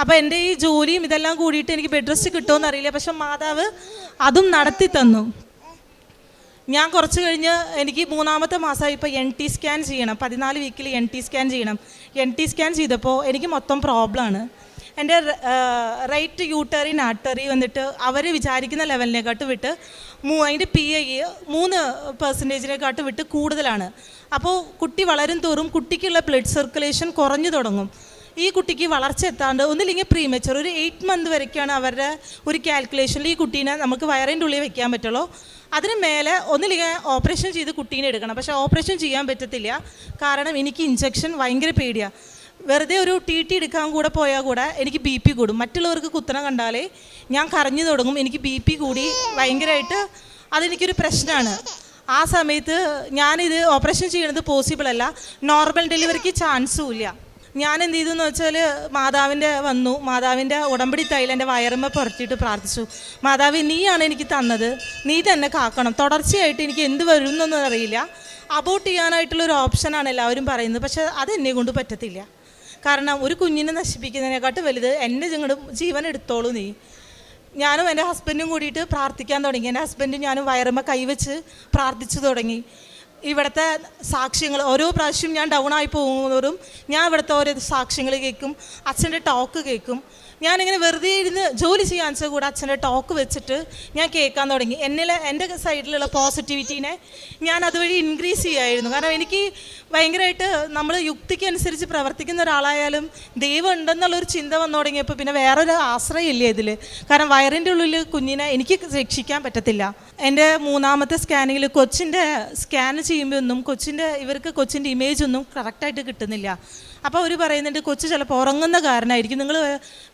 അപ്പോൾ എൻ്റെ ഈ ജോലിയും ഇതെല്ലാം കൂടിയിട്ട് എനിക്ക് ബെഡ് റെസ്റ്റ് കിട്ടുമോ എന്നറിയില്ല. പക്ഷെ മാതാവ് അതും നടത്തി തന്നു. ഞാൻ കുറച്ച് കഴിഞ്ഞ് എനിക്ക് 3-ാമത്തെ മാസമായി ഇപ്പോൾ NT സ്കാൻ ചെയ്യണം. 14 വീക്കിൽ NT സ്കാൻ ചെയ്യണം. NT സ്കാൻ ചെയ്തപ്പോൾ എനിക്ക് മൊത്തം പ്രോബ്ലമാണ്. എൻ്റെ റൈറ്റ് യൂട്ടറിൻ ആർട്ടറി വന്നിട്ട് അവർ വിചാരിക്കുന്ന ലെവലിനെക്കാട്ട് വിട്ട് അതിൻ്റെ PI 3% വിട്ട് കൂടുതലാണ്. അപ്പോൾ കുട്ടി വളരും തോറും കുട്ടിക്കുള്ള ബ്ലഡ് സർക്കുലേഷൻ കുറഞ്ഞു തുടങ്ങും. ഈ കുട്ടിക്ക് വളർച്ച എത്താണ്ട് ഒന്നില്ലെങ്കിൽ പ്രീമെച്ചർ ഒരു 8 മന്ത് വരയ്ക്കാണ് അവരുടെ ഒരു കാൽക്കുലേഷനിൽ ഈ കുട്ടീനെ നമുക്ക് വയറിൻ്റെ ഉള്ളിൽ വെക്കാൻ പറ്റുള്ളൂ. അതിന് മേലെ ഒന്നില്ലെങ്കിൽ ഓപ്പറേഷൻ ചെയ്ത് കുട്ടീനെ എടുക്കണം. പക്ഷേ ഓപ്പറേഷൻ ചെയ്യാൻ പറ്റത്തില്ല, കാരണം എനിക്ക് ഇഞ്ചക്ഷൻ ഭയങ്കര പേടിയാണ്. വെറുതെ ഒരു TT എടുക്കാൻ കൂടെ പോയാൽ കൂടെ എനിക്ക് BP കൂടും. മറ്റുള്ളവർക്ക് കുത്തണം കണ്ടാലേ ഞാൻ കരഞ്ഞു തുടങ്ങും. എനിക്ക് BP കൂടി ഭയങ്കരമായിട്ട് അതെനിക്കൊരു പ്രശ്നമാണ്. ആ സമയത്ത് ഞാനിത് ഓപ്പറേഷൻ ചെയ്യണത് പോസിബിൾ അല്ല, നോർമൽ ഡെലിവറിക്ക് ചാൻസും ഇല്ല. ഞാൻ എന്ത് ചെയ്തു എന്ന് വെച്ചാൽ മാതാവിൻ്റെ ഉടമ്പടി തൈലം എൻ്റെ വയറുമ്മ പുരട്ടിയിട്ട് പ്രാർത്ഥിച്ചു. മാതാവ്, നീയാണ് എനിക്ക് തന്നത്, നീ തന്നെ കാക്കണം. തുടർച്ചയായിട്ട് എനിക്ക് എന്ത് വരും എന്നൊന്നും അറിയില്ല. അബോട്ട് ചെയ്യാനായിട്ടുള്ളൊരു ഓപ്ഷനാണ് എല്ലാവരും പറയുന്നത്, പക്ഷേ അതെന്നെ കൊണ്ട് പറ്റത്തില്ല. കാരണം ഒരു കുഞ്ഞിനെ നശിപ്പിക്കുന്നതിനെക്കാട്ടും വലുത് എൻ്റെ ജീവൻ എടുത്തോളൂ നീ. ഞാനും എൻ്റെ ഹസ്ബൻഡും കൂടിയിട്ട് പ്രാർത്ഥിക്കാൻ തുടങ്ങി. എൻ്റെ ഹസ്ബൻഡും ഞാനും വയറുമ്മ കൈവച്ച് പ്രാർത്ഥിച്ചു തുടങ്ങി. ഇവിടുത്തെ സാക്ഷ്യങ്ങൾ ഓരോ പ്രാവശ്യം ഞാൻ ഡൗൺ ആയി പോകുന്നതോറും ഞാൻ ഇവിടുത്തെ ഓരോ സാക്ഷ്യങ്ങൾ കേൾക്കും, അച്ഛൻ്റെ ടോക്ക് കേൾക്കും. ഞാനിങ്ങനെ വെറുതെ ഇരുന്ന് ജോലി ചെയ്യാൻ വെച്ചാൽ കൂടെ അച്ഛൻ്റെ ടോക്ക് വെച്ചിട്ട് ഞാൻ കേൾക്കാൻ തുടങ്ങി. എൻ്റെ സൈഡിലുള്ള പോസിറ്റിവിറ്റീനെ ഞാൻ അതുവഴി ഇൻക്രീസ് ചെയ്യുമായിരുന്നു. കാരണം എനിക്ക് ഭയങ്കരമായിട്ട് നമ്മൾ യുക്തിക്ക് അനുസരിച്ച് പ്രവർത്തിക്കുന്ന ഒരാളായാലും ദൈവം ഉണ്ടെന്നുള്ളൊരു ചിന്ത വന്നു തുടങ്ങിയപ്പോൾ പിന്നെ വേറൊരു ആശ്രയം ഇല്ല ഇതിൽ. കാരണം വയറിൻ്റെ ഉള്ളിൽ കുഞ്ഞിനെ എനിക്ക് രക്ഷിക്കാൻ പറ്റത്തില്ല. എൻ്റെ 3-ാമത്തെ സ്കാനിങ്ങിൽ കൊച്ചിൻ്റെ സ്കാൻ ചെയ്യുമ്പോൾ ഒന്നും ഇവർക്ക് കൊച്ചിൻ്റെ ഇമേജ് ഒന്നും കറക്റ്റായിട്ട് കിട്ടുന്നില്ല. അപ്പോൾ അവർ പറയുന്നുണ്ട് കൊച്ച് ചിലപ്പോൾ ഉറങ്ങുന്ന കാരണമായിരിക്കും, നിങ്ങൾ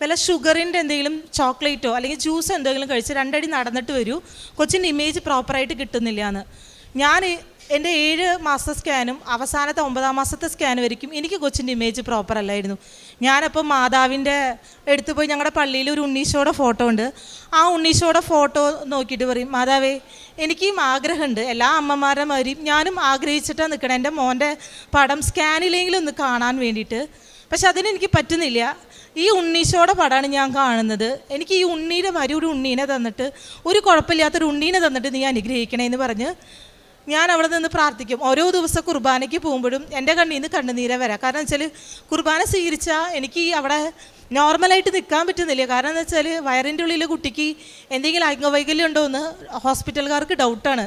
വല്ല ഷുഗറിൻ്റെ എന്തെങ്കിലും ചോക്ലേറ്റോ അല്ലെങ്കിൽ ജ്യൂസോ എന്തെങ്കിലും കഴിച്ച് 2 അടി നടന്നിട്ട് വരൂ, കൊച്ചിൻ്റെ ഇമേജ് പ്രോപ്പറായിട്ട് കിട്ടുന്നില്ല എന്ന്. ഞാൻ എൻ്റെ 7 മാസത്തെ സ്കാനും അവസാനത്തെ 9-ാം മാസത്തെ സ്കാൻ വരയ്ക്കും എനിക്ക് കൊച്ചിൻ്റെ ഇമേജ് പ്രോപ്പർ അല്ലായിരുന്നു. ഞാനപ്പോൾ മാതാവിൻ്റെ അടുത്ത് പോയി, ഞങ്ങളുടെ പള്ളിയിൽ ഒരു ഉണ്ണീശോയുടെ ഫോട്ടോ ഉണ്ട്, ആ ഉണ്ണീശോയുടെ ഫോട്ടോ നോക്കിയിട്ട് പറയും, മാതാവേ എനിക്കും ആഗ്രഹമുണ്ട്, എല്ലാ അമ്മമാരുടെ മാതിരിയും ഞാനും ആഗ്രഹിച്ചിട്ടാണ് നിൽക്കണം എൻ്റെ മോൻ്റെ പടം സ്കാനിലെങ്കിലും ഒന്ന് കാണാൻ വേണ്ടിയിട്ട്. പക്ഷെ അതിനെനിക്ക് പറ്റുന്നില്ല. ഈ ഉണ്ണീശോയുടെ പടമാണ് ഞാൻ കാണുന്നത്. എനിക്ക് ഈ ഉണ്ണീൻ്റെ മാതിരി ഒരു ഉണ്ണീനെ തന്നിട്ട്, ഒരു കുഴപ്പമില്ലാത്തൊരു ഉണ്ണീനെ തന്നിട്ട് നീ അനുഗ്രഹിക്കണേ എന്ന് പറഞ്ഞ് ഞാൻ അവിടെ നിന്ന് പ്രാർത്ഥിക്കും. ഓരോ ദിവസം കുർബാനയ്ക്ക് പോകുമ്പോഴും എൻ്റെ കണ്ണിൽ നിന്ന് കണ്ണുനീരെ വരാം. കാരണം എന്ന് വെച്ചാൽ കുർബാന സ്വീകരിച്ചാൽ എനിക്ക് അവിടെ നോർമലായിട്ട് നിൽക്കാൻ പറ്റുന്നില്ല. കാരണം എന്ന് വെച്ചാൽ വയറിൻ്റെ ഉള്ളിൽ കുട്ടിക്ക് എന്തെങ്കിലും അംഗവൈകല്യം ഉണ്ടോ എന്ന് ഹോസ്പിറ്റലുകാർക്ക് ഡൗട്ടാണ്.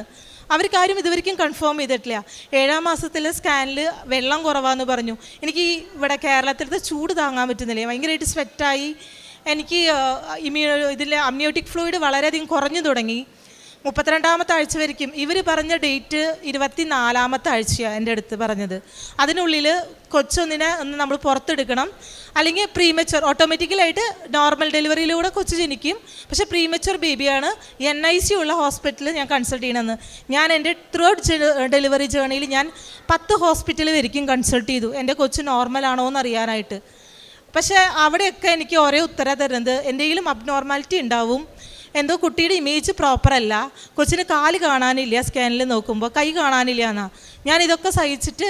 അവർ കാര്യം ഇതുവരെയും കൺഫേം ചെയ്തിട്ടില്ല. 7-ാം മാസത്തിലെ സ്കാനിൽ വെള്ളം കുറവാന്ന് പറഞ്ഞു. എനിക്ക് ഇവിടെ കേരളത്തിലത്തെ ചൂട് താങ്ങാൻ പറ്റുന്നില്ല, ഭയങ്കരമായിട്ട് സ്വെറ്റായി. എനിക്ക് അമ്നിയോട്ടിക് ഫ്ലൂയിഡ് വളരെയധികം കുറഞ്ഞു തുടങ്ങി. 32-ാമത്തെ ആഴ്ച വരയ്ക്കും ഇവർ പറഞ്ഞ ഡേറ്റ് 24-ാമത്തെ ആഴ്ചയാണ് എൻ്റെ അടുത്ത് പറഞ്ഞത്. അതിനുള്ളിൽ കൊച്ചൊന്നിനെ നമ്മൾ പുറത്തെടുക്കണം, അല്ലെങ്കിൽ പ്രീമെച്ചർ ഓട്ടോമാറ്റിക്കലായിട്ട് നോർമൽ ഡെലിവറിയിലൂടെ കൊച്ചു ജനിക്കും. പക്ഷേ പ്രീമെച്ചർ ബേബിയാണ്, NIC ഉള്ള ഹോസ്പിറ്റലിൽ ഞാൻ കൺസൾട്ട് ചെയ്യണമെന്ന്. ഞാൻ എൻ്റെ ഡെലിവറി ജേർണിയിൽ ഞാൻ 10 ഹോസ്പിറ്റൽ വരയ്ക്കും കൺസൾട്ട് ചെയ്തു എൻ്റെ കൊച്ചു നോർമലാണോ എന്ന് അറിയാനായിട്ട്. പക്ഷേ അവിടെയൊക്കെ എനിക്ക് ഒരേ ഉത്തരം തരുന്നത് എന്തെങ്കിലും അബ്നോർമാലിറ്റി ഉണ്ടാവും, എന്തോ കുട്ടിയുടെ ഇമേജ് പ്രോപ്പറല്ല, കൊച്ചിന് കാല് കാണാനില്ല, സ്കാനിൽ നോക്കുമ്പോൾ കൈ കാണാനില്ല എന്നാണ്. ഞാനിതൊക്കെ സഹിച്ചിട്ട്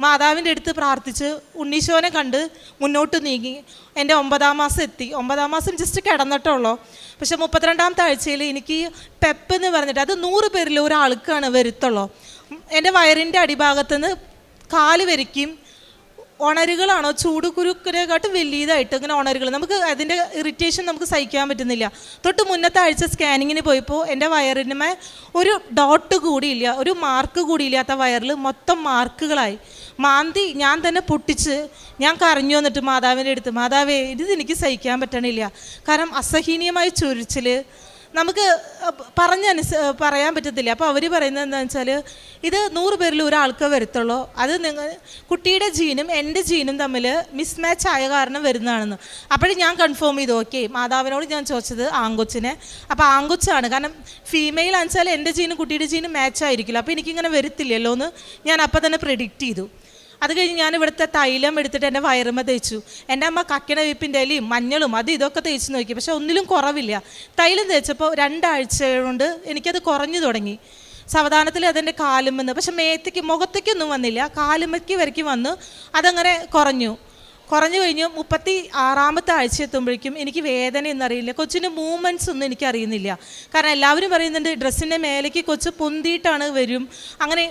മാതാവിൻ്റെ അടുത്ത് പ്രാർത്ഥിച്ച് ഉണ്ണീശോനെ കണ്ട് മുന്നോട്ട് നീങ്ങി. എൻ്റെ 9-ാം മാസം എത്തി. 9-ാം മാസം ജസ്റ്റ് കിടന്നിട്ടുള്ളൂ. പക്ഷേ 32-ാമത്തെ ആഴ്ചയിൽ എനിക്ക് പെപ്പ് എന്ന് പറഞ്ഞിട്ട് അത് 100 പേരിൽ ഒരാൾക്കാണ് വരുത്തുള്ളൂ. എൻ്റെ വയറിൻ്റെ അടിഭാഗത്തുനിന്ന് കാല് വരയ്ക്കും. ഉണരുകളാണോ ചൂട് കുരുക്കിനെക്കാട്ടും വലിയതായിട്ട് ഇങ്ങനെ ഉണരുകൾ, നമുക്ക് അതിൻ്റെ ഇറിറ്റേഷൻ നമുക്ക് സഹിക്കാൻ പറ്റുന്നില്ല. തൊട്ട് മുന്നത്തെ ആഴ്ച സ്കാനിങ്ങിന് പോയപ്പോൾ എൻ്റെ വയറിനുമേ ഒരു ഡോട്ട് കൂടിയില്ല, ഒരു മാർക്ക് കൂടിയില്ലാത്ത വയറിൽ മൊത്തം മാർക്കുകളായി. മാന്തി ഞാൻ തന്നെ പൊട്ടിച്ച് ഞാൻ കരഞ്ഞു വന്നിട്ട് മാതാവിൻ്റെ അടുത്ത്, മാതാവേ ഇത് എനിക്ക് സഹിക്കാൻ പറ്റണില്ല. കാരണം അസഹനീയമായ ചൊരിച്ചിൽ നമുക്ക് പറയാൻ പറ്റത്തില്ല. അപ്പോൾ അവർ പറയുന്നത് എന്താണെന്ന് വെച്ചാൽ ഇത് 100 പേരിൽ ഒരാൾക്ക് വരത്തുള്ളൂ, അത് കുട്ടിയുടെ ജീനും എൻ്റെ ജീനും തമ്മിൽ മിസ്മാച്ച് ആയ കാരണം വരുന്നതാണെന്ന്. അപ്പോഴും ഞാൻ കൺഫേം ചെയ്തു. ഓക്കെ, മാതാവിനോട് ഞാൻ ചോദിച്ചത് ആങ്കൊച്ചിനെ, അപ്പോൾ ആങ്കൊച്ചാണ്. കാരണം ഫീമെയിൽ ആണെച്ചാൽ എൻ്റെ ജീനും കുട്ടിയുടെ ജീനും മാച്ച് ആയിരിക്കില്ല, അപ്പോൾ എനിക്കിങ്ങനെ വരത്തില്ലല്ലോ എന്ന് ഞാൻ അപ്പോൾ തന്നെ പ്രെഡിക്റ്റ് ചെയ്തു. അത് കഴിഞ്ഞ് ഞാൻ ഇവിടുത്തെ തൈലം എടുത്തിട്ട് എൻ്റെ വയറുമ്മ തേച്ചു. എൻ്റെ അമ്മ കക്കിണ വേപ്പിൻ്റെ ഇലയും മഞ്ഞളും ഇതൊക്കെ തേച്ച് നോക്കി, പക്ഷെ ഒന്നിലും കുറവില്ല. തൈലം തേച്ചപ്പോൾ 2 ആഴ്ച കൊണ്ട് എനിക്കത് കുറഞ്ഞു തുടങ്ങി. സാവധാനത്തിൽ അതെൻ്റെ കാലുമെന്ന്, പക്ഷെ മേത്തേക്ക് മുഖത്തേക്കൊന്നും വന്നില്ല, കാലുമ്മയ്ക്ക് വരയ്ക്ക് വന്നു. അതങ്ങനെ കുറഞ്ഞു കഴിഞ്ഞു 36-ാമത്തെ ആഴ്ച എത്തുമ്പോഴേക്കും എനിക്ക് വേദന എന്നറിയില്ല, കൊച്ചിൻ്റെ മൂവ്മെൻറ്റ്സ് ഒന്നും എനിക്കറിയുന്നില്ല. കാരണം എല്ലാവരും പറയുന്നുണ്ട് ഡ്രസ്സിൻ്റെ മേലേക്ക് കൊച്ച് പൊന്തിയിട്ടാണ് വരും, അങ്ങനെ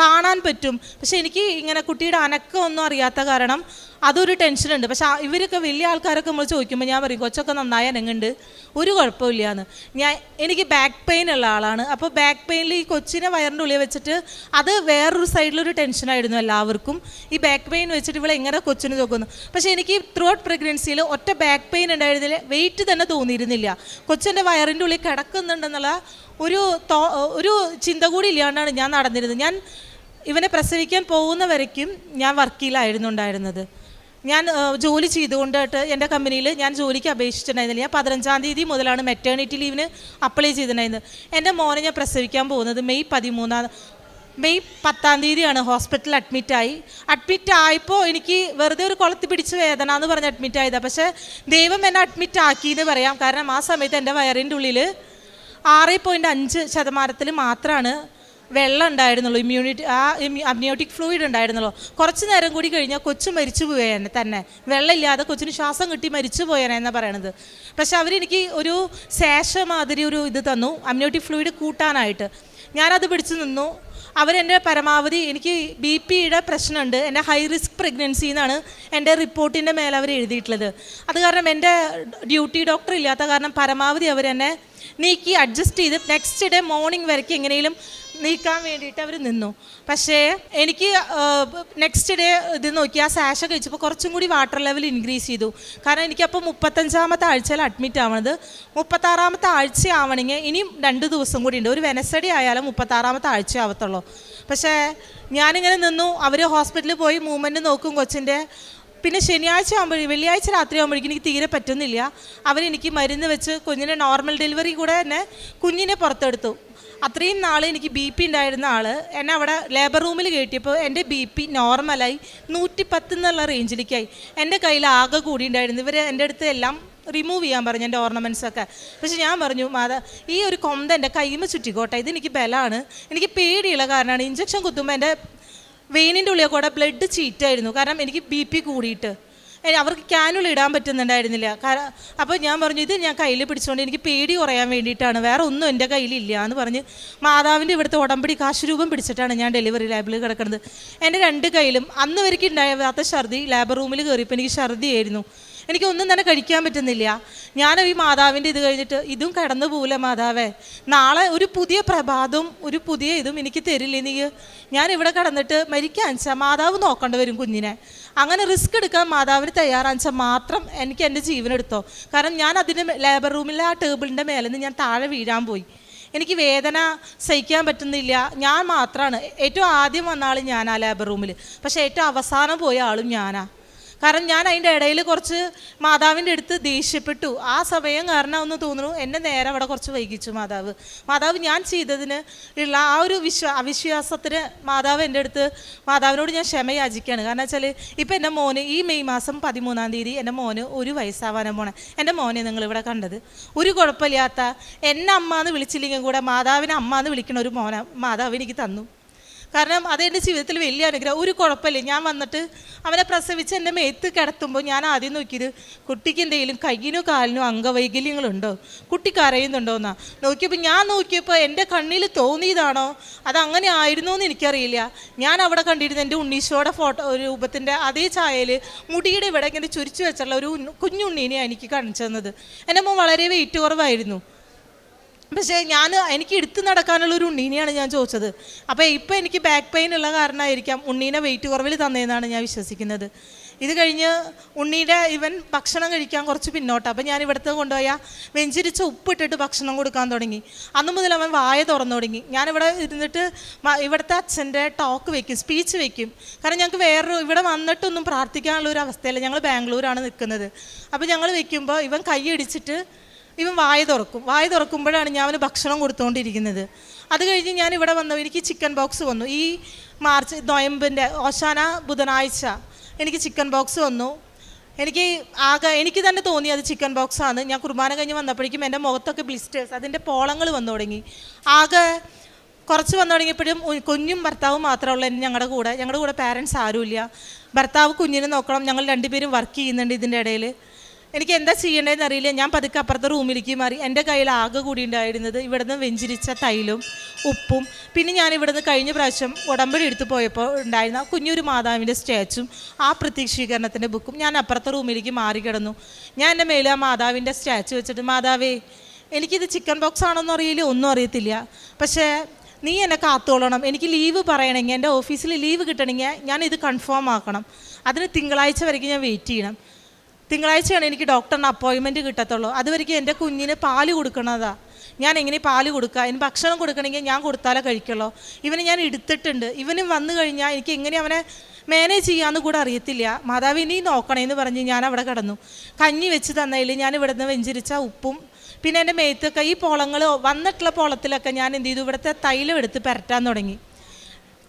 കാണാൻ പറ്റും. പക്ഷെ എനിക്ക് ഇങ്ങനെ കുട്ടിയുടെ അനക്കമൊന്നും അറിയാത്ത കാരണം അതൊരു ടെൻഷനുണ്ട്. പക്ഷെ ഇവരൊക്കെ വലിയ ആൾക്കാരൊക്കെ നമ്മൾ ചോദിക്കുമ്പോൾ ഞാൻ പറയും കൊച്ചൊക്കെ നന്നായി അനങ്ങുന്നുണ്ട്, ഒരു കുഴപ്പമില്ലയെന്ന്. എനിക്ക് ബാക്ക് പെയിൻ ഉള്ള ആളാണ്. അപ്പോൾ ബാക്ക് പെയിനിൽ ഈ കൊച്ചിനെ വയറിൻ്റെ ഉള്ളിൽ വെച്ചിട്ട് അത് വേറൊരു സൈഡിലൊരു ടെൻഷനായിരുന്നു എല്ലാവർക്കും. ഈ ബാക്ക് പെയിൻ വെച്ചിട്ട് ഇവിടെ എങ്ങനെ കൊച്ചിന് നോക്കുന്നു. പക്ഷേ എനിക്ക് ത്രൂ ഔട്ട് പ്രഗ്നൻസിയിൽ ഒറ്റ ബാക്ക് പെയിൻ ഉണ്ടായിരുന്നില്ല, വെയിറ്റ് തന്നെ തോന്നിയിരുന്നില്ല. കൊച്ചിൻ്റെ വയറിൻ്റെ ഉള്ളിൽ കിടക്കുന്നുണ്ടെന്നുള്ള ഒരു ചിന്ത കൂടി ഇല്ലാണ്ടാണ് ഞാൻ നടന്നിരുന്നത്. ഞാൻ ഇവനെ പ്രസവിക്കാൻ പോകുന്ന വരയ്ക്കും ഞാൻ വർക്കിലായിരുന്നു ഉണ്ടായിരുന്നത്. ഞാൻ ജോലി ചെയ്തുകൊണ്ടിട്ട് എൻ്റെ കമ്പനിയിൽ ഞാൻ ജോലിക്ക് അപേക്ഷിച്ചിട്ടുണ്ടായിരുന്നില്ല. ഞാൻ 15-ാം തീയതി മുതലാണ് മെറ്റേണിറ്റി ലീവിന് അപ്ലൈ ചെയ്തിട്ടുണ്ടായിരുന്നത്. എൻ്റെ മോനെ ഞാൻ പ്രസവിക്കാൻ പോകുന്നത് മെയ് 10-ാം തീയതിയാണ് ഹോസ്പിറ്റലിൽ അഡ്മിറ്റ് ആയപ്പോൾ എനിക്ക് വെറുതെ ഒരു കുളത്തി പിടിച്ച് വേദന എന്ന് പറഞ്ഞ് അഡ്മിറ്റ് ആയതാണ്. പക്ഷേ ദൈവം എന്നെ അഡ്മിറ്റ് ആക്കിയെന്ന് പറയാം. കാരണം ആ സമയത്ത് എൻ്റെ വയറിൻ്റെ ഉള്ളിൽ 6.5% മാത്രമാണ് വെള്ളം ഉണ്ടായിരുന്നുള്ളൂ, അമ്നിയോട്ടിക് ഫ്ലൂയിഡ് ഉണ്ടായിരുന്നുള്ളൂ. കുറച്ച് നേരം കൂടി കഴിഞ്ഞാൽ കൊച്ചു മരിച്ചു പോയേനെ തന്നെ, വെള്ളമില്ലാതെ കൊച്ചിന് ശ്വാസം കിട്ടി മരിച്ചു പോയേനെ എന്നാണ് പറയണത്. പക്ഷെ അവരെനിക്ക് ഒരു ശേഷം മാതിരി ഒരു ഇത് തന്നു അമ്നിയോട്ടിക് ഫ്ലൂയിഡ് കൂട്ടാനായിട്ട്. ഞാനത് പിടിച്ചു നിന്നു. അവരെൻ്റെ പരമാവധി, എനിക്ക് BP-യുടെ പ്രശ്നമുണ്ട്, എൻ്റെ ഹൈ റിസ്ക് പ്രഗ്നൻസി എന്നാണ് എൻ്റെ റിപ്പോർട്ടിൻ്റെ മേലെ അവർ എഴുതിയിട്ടുള്ളത്. അത് കാരണം എൻ്റെ ഡ്യൂട്ടി ഡോക്ടർ ഇല്ലാത്ത കാരണം പരമാവധി അവരെന്നെ നീക്കി അഡ്ജസ്റ്റ് ചെയ്ത് നെക്സ്റ്റ് ഡേ മോർണിംഗ് വരയ്ക്ക് എങ്ങനെയും നീക്കാൻ വേണ്ടിയിട്ട് അവർ നിന്നു. പക്ഷേ എനിക്ക് നെക്സ്റ്റ് ഡേ ഇത് നോക്കി ആ സാഷ കഴിച്ചപ്പോൾ കുറച്ചും കൂടി വാട്ടർ ലെവൽ ഇൻക്രീസ് ചെയ്തു. കാരണം എനിക്കപ്പോൾ 35-ാമത്തെ ആഴ്ചയിൽ അഡ്മിറ്റ് ആവണത്. 36-ാമത്തെ ആഴ്ച ആവണമെങ്കിൽ ഇനിയും 2 ദിവസം കൂടി ഉണ്ട്. ഒരു വെനസ്ഡേ ആയാലും 36-ാമത്തെ ആഴ്ച ആവത്തുള്ളൂ. പക്ഷേ ഞാനിങ്ങനെ നിന്നു. അവർ ഹോസ്പിറ്റലിൽ പോയി മൂവ്മെൻറ്റ് നോക്കും കൊച്ചിൻ്റെ. പിന്നെ വെള്ളിയാഴ്ച രാത്രി ആകുമ്പോഴേക്കും എനിക്ക് തീരെ പറ്റുന്നില്ല. അവരെനിക്ക് മരുന്ന് വെച്ച് കുഞ്ഞിനെ നോർമൽ ഡെലിവറി കൂടെ തന്നെ കുഞ്ഞിനെ പുറത്തെടുത്തു. അത്രയും നാൾ എനിക്ക് BP ഉണ്ടായിരുന്ന ആൾ എന്നെ അവിടെ ലേബർ റൂമിൽ കയറ്റിയപ്പോൾ എൻ്റെ BP നോർമലായി 110 എന്നുള്ള റേഞ്ചിലേക്കായി. എൻ്റെ കയ്യിൽ ആകെ കൂടി ഉണ്ടായിരുന്നു. ഇവർ എൻ്റെ അടുത്ത് എല്ലാം റിമൂവ് ചെയ്യാൻ പറഞ്ഞു, എൻ്റെ ഓർണമെൻറ്റ്സൊക്കെ. പക്ഷെ ഞാൻ പറഞ്ഞു ഈ ഒരു കൊന്ത എൻ്റെ കൈമ ചുറ്റിക്കോട്ടെ, ഇതെനിക്ക് ബലമാണ്, എനിക്ക് പേടിയുള്ള കാരണമാണ്. ഇഞ്ചക്ഷൻ കുത്തുമ്പോൾ എൻ്റെ വെയിനിൻ്റെ ഉള്ളിൽ കൂടെ ബ്ലഡ് ചീറ്റായിരുന്നു. കാരണം എനിക്ക് BP കൂടിയിട്ട് അവർക്ക് ക്യാനുകൾ ഇടാൻ പറ്റുന്നുണ്ടായിരുന്നില്ല. അപ്പോൾ ഞാൻ പറഞ്ഞു ഇത് ഞാൻ കയ്യിൽ പിടിച്ചുകൊണ്ട് എനിക്ക് പേടി കുറയാൻ വേണ്ടിയിട്ടാണ്, വേറെ ഒന്നും എൻ്റെ കയ്യിലില്ല എന്ന് പറഞ്ഞ് മാതാവിൻ്റെ ഇവിടുത്തെ ഉടമ്പടി കാശ് രൂപം പിടിച്ചിട്ടാണ് ഞാൻ ഡെലിവറി ലാബിൽ കിടക്കുന്നത്. എൻ്റെ 2 കയ്യിലും അന്ന് വരെയ്ക്ക് ഉണ്ടാകാത്ത ഛർദി ലേബർ റൂമിൽ കയറിയപ്പോൾ എനിക്ക് ഛർദിയായിരുന്നു. എനിക്കൊന്നും തന്നെ കഴിക്കാൻ പറ്റുന്നില്ല. ഞാൻ ഈ മാതാവിൻ്റെ ഇത് കഴിഞ്ഞിട്ട് ഇതും കടന്നു പോകില്ല മാതാവേ, നാളെ ഒരു പുതിയ പ്രഭാതവും ഒരു പുതിയ ഇതും എനിക്ക് തരില്ലേ നീ, ഞാനിവിടെ കിടന്നിട്ട് മരിക്കാച്ചാൽ മാതാവ് നോക്കേണ്ടി വരും കുഞ്ഞിനെ. അങ്ങനെ റിസ്ക് എടുക്കാൻ മാതാവിന് തയ്യാറാച്ചാൽ മാത്രം എനിക്ക് എൻ്റെ ജീവനെടുത്തോ. കാരണം ഞാൻ അതിൻ്റെ ലേബർ റൂമിലെ ആ ടേബിളിൻ്റെ മേലെ നിന്ന് ഞാൻ താഴെ വീഴാൻ പോയി. എനിക്ക് വേദന സഹിക്കാൻ പറ്റുന്നില്ല. ഞാൻ മാത്രമാണ് ഏറ്റവും ആദ്യം വന്ന ആൾ ഞാനാ ലേബർ റൂമിൽ, പക്ഷേ ഏറ്റവും അവസാനം പോയ ആളും ഞാനാ. കാരണം ഞാൻ അതിൻ്റെ ഇടയിൽ കുറച്ച് മാതാവിൻ്റെ അടുത്ത് ദേഷ്യപ്പെട്ടു. ആ സമയം കാരണം ഒന്ന് തോന്നുന്നു എന്നെ നേരെ അവിടെ കുറച്ച് വൈകിച്ചു മാതാവ് ഞാൻ ചെയ്തതിന് ഉള്ള ആ ഒരു അവിശ്വാസത്തിന് എൻ്റെ അടുത്ത് മാതാവിനോട് ഞാൻ ക്ഷമ യാചിക്കുകയാണ്. കാരണം വെച്ചാൽ ഇപ്പം എൻ്റെ മോന് ഈ മെയ് മാസം 13-ാം തീയതി എൻ്റെ മോന് 1 വയസ്സാവാനും പോണേ. എൻ്റെ മോനെ നിങ്ങളിവിടെ കണ്ടത് ഒരു കുഴപ്പമില്ലാത്ത എന്നെ അമ്മ എന്ന് വിളിച്ചില്ലെങ്കിൽ കൂടെ മാതാവിനെ അമ്മ എന്ന് വിളിക്കണ ഒരു മോനെ മാതാവ് എനിക്ക് തന്നു. കാരണം അതെൻ്റെ ജീവിതത്തിൽ വലിയ അനുഗ്രഹം. ഒരു കുഴപ്പമില്ല. ഞാൻ വന്നിട്ട് അവനെ പ്രസവിച്ച് എൻ്റെ മേത്ത് കിടത്തുമ്പോൾ ഞാൻ ആദ്യം നോക്കിയത് കുട്ടിക്ക് എന്തെങ്കിലും കയ്യിനോ കാലിനോ അംഗവൈകല്യങ്ങളുണ്ടോ, കുട്ടി കരയുന്നുണ്ടോ എന്നാ നോക്കിയപ്പോൾ ഞാൻ നോക്കിയപ്പോൾ എൻ്റെ കണ്ണിൽ തോന്നിയതാണോ അതങ്ങനെ ആയിരുന്നോ എന്ന് എനിക്കറിയില്ല. ഞാൻ അവിടെ കണ്ടിരുന്ന എൻ്റെ ഉണ്ണീശോയുടെ ഫോട്ടോ രൂപത്തിൻ്റെ അതേ ഛായയിൽ മുടിയുടെ ഇവിടെ ഇങ്ങനെ ചുരിച്ചു വെച്ചുള്ള ഒരു കുഞ്ഞുണ്ണീനെയാണ് എനിക്ക് കാണിച്ചു തന്നത്. എൻ്റെ മോൻ വളരെ വെയിറ്റ് കുറവായിരുന്നു. പക്ഷേ എനിക്ക് എടുത്ത് നടക്കാനുള്ളൊരു ഉണ്ണീനെയാണ് ഞാൻ ചോദിച്ചത്. അപ്പോൾ ഇപ്പോൾ എനിക്ക് ബാക്ക് പെയിൻ ഉള്ള കാരണമായിരിക്കാം ഉണ്ണീനെ വെയിറ്റ് കുറവിൽ തന്നതെന്നാണ് ഞാൻ വിശ്വസിക്കുന്നത്. ഇത് കഴിഞ്ഞ് ഉണ്ണീൻ്റെ ഭക്ഷണം കഴിക്കാൻ കുറച്ച് പിന്നോട്ട്. അപ്പോൾ ഞാൻ ഇവിടുത്തെ കൊണ്ടുപോയാൽ വെഞ്ചിരിച്ച ഉപ്പിട്ടിട്ട് ഭക്ഷണം കൊടുക്കാൻ തുടങ്ങി. അന്ന് മുതൽ അവൻ വായ തുറന്നു തുടങ്ങി. ഞാനിവിടെ ഇരുന്നിട്ട് ഇവിടുത്തെ അച്ഛൻ്റെ ടോക്ക് വയ്ക്കും, സ്പീച്ച് വയ്ക്കും. കാരണം ഞങ്ങൾക്ക് ഇവിടെ വന്നിട്ടൊന്നും പ്രാർത്ഥിക്കാനുള്ളൊരു അവസ്ഥയല്ല. ഞങ്ങൾ ബാംഗ്ലൂരാണ് നിൽക്കുന്നത്. അപ്പോൾ ഞങ്ങൾ വയ്ക്കുമ്പോൾ ഇവൻ കൈയടിച്ചിട്ട് ഇവൻ വായ തുറക്കുമ്പോഴാണ് ഞാൻ അവന് ഭക്ഷണം കൊടുത്തുകൊണ്ടിരിക്കുന്നത്. അത് കഴിഞ്ഞ് ഞാൻ ഇവിടെ വന്നു. എനിക്ക് ചിക്കൻ ബോക്സ് വന്നു. ഈ നൊയമ്പിൻ്റെ ഓശാന ബുധനാഴ്ച എനിക്ക് ചിക്കൻ ബോക്സ് വന്നു. എനിക്ക് തന്നെ തോന്നി അത് ചിക്കൻ ബോക്സാണ്. ഞാൻ കുർബാന കഴിഞ്ഞ് വന്നപ്പോഴേക്കും എൻ്റെ മുഖത്തൊക്കെ ബ്ലിസ്റ്റേഴ്സ്, അതിൻ്റെ പോളങ്ങൾ വന്നു തുടങ്ങി. കുറച്ച് വന്നു തുടങ്ങിയപ്പോഴും കുഞ്ഞും ഭർത്താവും മാത്രമുള്ള ഞങ്ങളുടെ കൂടെ പാരൻസ് ആരുമില്ല. ഭർത്താവ് കുഞ്ഞിനെ നോക്കണം, ഞങ്ങൾ രണ്ടുപേരും വർക്ക് ചെയ്യുന്നുണ്ട്. ഇതിൻ്റെ ഇടയിൽ എനിക്ക് എന്താ ചെയ്യേണ്ടതെന്ന് അറിയില്ല. ഞാൻ പതുക്കെ അപ്പുറത്തെ റൂമിലേക്ക് മാറി. എൻ്റെ കയ്യിൽ ആകെ കൂടി ഉണ്ടായിരുന്നത് ഇവിടുന്ന് വെഞ്ചിരിച്ച തൈലും ഉപ്പും, പിന്നെ ഞാൻ ഇവിടുന്ന് കഴിഞ്ഞ പ്രാവശ്യം ഉടമ്പടി എടുത്ത് പോയപ്പോൾ ഉണ്ടായിരുന്ന കുഞ്ഞൊരു മാതാവിൻ്റെ സ്റ്റാച്ചും ആ പ്രത്യക്ഷീകരണത്തിൻ്റെ ബുക്കും ഞാൻ അപ്പുറത്തെ റൂമിലേക്ക് മാറി കിടന്നു. ഞാൻ എൻ്റെ മേലെ ആ മാതാവിൻ്റെ സ്റ്റാച്ചു വെച്ചിട്ട്, മാതാവേ, എനിക്കിത് ചിക്കൻ ബോക്സ് ആണോന്നും അറിയില്ല, ഒന്നും അറിയത്തില്ല, പക്ഷേ നീ എന്നെ കാത്തോളണം. എനിക്ക് ലീവ് പറയണമെങ്കിൽ, എൻ്റെ ഓഫീസിൽ ലീവ് കിട്ടണമെങ്കിൽ ഞാൻ ഇത് കൺഫേം ആക്കണം. അതിന് തിങ്കളാഴ്ച വരയ്ക്ക് ഞാൻ വെയിറ്റ് ചെയ്യണം. തിങ്കളാഴ്ചയാണ് എനിക്ക് ഡോക്ടറിന് അപ്പോയിൻമെൻറ്റ് കിട്ടത്തുള്ളൂ. അതുവരെയ്ക്ക് എൻ്റെ കുഞ്ഞിന് പാല് കൊടുക്കണതാണ്. ഞാൻ എങ്ങനെ പാല് കൊടുക്കുക? അതിന് ഭക്ഷണം കൊടുക്കണമെങ്കിൽ ഞാൻ കൊടുത്താലേ കഴിക്കുള്ളൂ. ഇവനെ ഞാൻ എടുത്തിട്ടുണ്ട്. ഇവനും വന്നു കഴിഞ്ഞാൽ എനിക്ക് എങ്ങനെ അവനെ മാനേജ് ചെയ്യാമെന്ന് കൂടെ അറിയത്തില്ല. മാതാവ് ഇനി നോക്കണേന്ന് പറഞ്ഞ് ഞാൻ അവിടെ കിടന്നു. കഞ്ഞി വെച്ച് തന്നതിൽ ഞാൻ ഇവിടെ നിന്ന് വെഞ്ചരിച്ച ഉപ്പും, പിന്നെ എൻ്റെ മേത്തൊക്കെ ഈ പോളങ്ങൾ വന്നിട്ടുള്ള പോളത്തിലൊക്കെ ഞാൻ എന്ത് ചെയ്തു, ഇവിടുത്തെ തൈലം എടുത്ത് പുരട്ടാൻ തുടങ്ങി.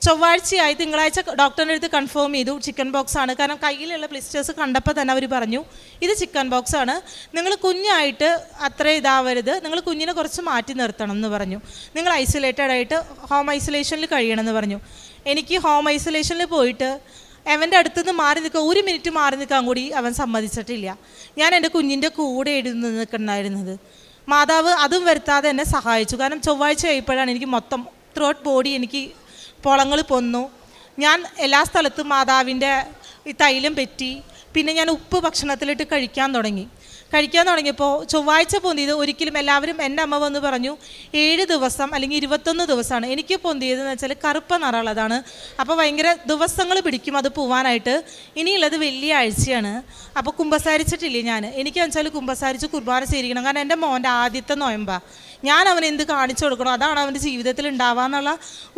ചൊവ്വാഴ്ചയായി, തിങ്കളാഴ്ച ഡോക്ടറിൻ്റെ അടുത്ത് കൺഫേം ചെയ്തു ചിക്കൻ ബോക്സ് ആണ്. കാരണം കയ്യിലുള്ള ബ്ലിസ്റ്റേഴ്സ് കണ്ടപ്പോൾ തന്നെ അവർ പറഞ്ഞു ഇത് ചിക്കൻ ബോക്സ് ആണ്, നിങ്ങൾ കുഞ്ഞായിട്ട് അത്ര ഇതാവരുത്, നിങ്ങൾ കുഞ്ഞിനെ കുറച്ച് മാറ്റി നിർത്തണം എന്ന് പറഞ്ഞു. നിങ്ങൾ ഐസൊലേറ്റഡ് ആയിട്ട് ഹോം ഐസൊലേഷനിൽ കഴിയണമെന്ന് പറഞ്ഞു. എനിക്ക് ഹോം ഐസൊലേഷനിൽ പോയിട്ട് അവൻ്റെ അടുത്തുനിന്ന് മാറി നിൽക്കുക, 1 മിനിറ്റ് മാറി നിൽക്കാൻ കൂടി അവൻ സമ്മതിച്ചിട്ടില്ല. ഞാൻ എൻ്റെ കുഞ്ഞിൻ്റെ കൂടെ എഴുതി നിൽക്കുന്നുണ്ടായിരുന്നത്. മാതാവ് അതും വരുത്താതെ എന്നെ സഹായിച്ചു. കാരണം ചൊവ്വാഴ്ച ആയപ്പോഴാണ് എനിക്ക് മൊത്തം ത്രോട്ട് ബോഡി എനിക്ക് പൊളങ്ങൾ പൊന്നു. ഞാൻ എല്ലാ സ്ഥലത്തും മാതാവിൻ്റെ ഈ തൈലം പറ്റി. പിന്നെ ഞാൻ ഉപ്പ് ഭക്ഷണത്തിലിട്ട് കഴിക്കാൻ തുടങ്ങിയപ്പോൾ ചൊവ്വാഴ്ച പൊന്തിയത് ഒരിക്കലും എല്ലാവരും, എൻ്റെ അമ്മ വന്ന് പറഞ്ഞു 7 ദിവസം അല്ലെങ്കിൽ 21 ദിവസമാണ്. എനിക്ക് പൊന്തിയതെന്ന് വെച്ചാൽ കറുപ്പ നിറമുള്ളതാണ്. അപ്പോൾ ഭയങ്കര ദിവസങ്ങൾ പിടിക്കും അത് പോവാനായിട്ട്. ഇനിയുള്ളത് വെള്ളിയാഴ്ചയാണ്. അപ്പോൾ കുമ്പസാരിച്ചിട്ടില്ലേ ഞാൻ. എനിക്കെന്ന് വെച്ചാൽ കുമ്പസാരിച്ച് കുർബാന ചെയ്തിരിക്കണം. കാരണം എൻ്റെ മോൻ്റെ ആദ്യത്തെ നോയമ്പാണ്. ഞാൻ അവന് എന്ത് കാണിച്ചു കൊടുക്കണം, അതാണ് അവൻ്റെ ജീവിതത്തിൽ ഉണ്ടാവാന്നുള്ള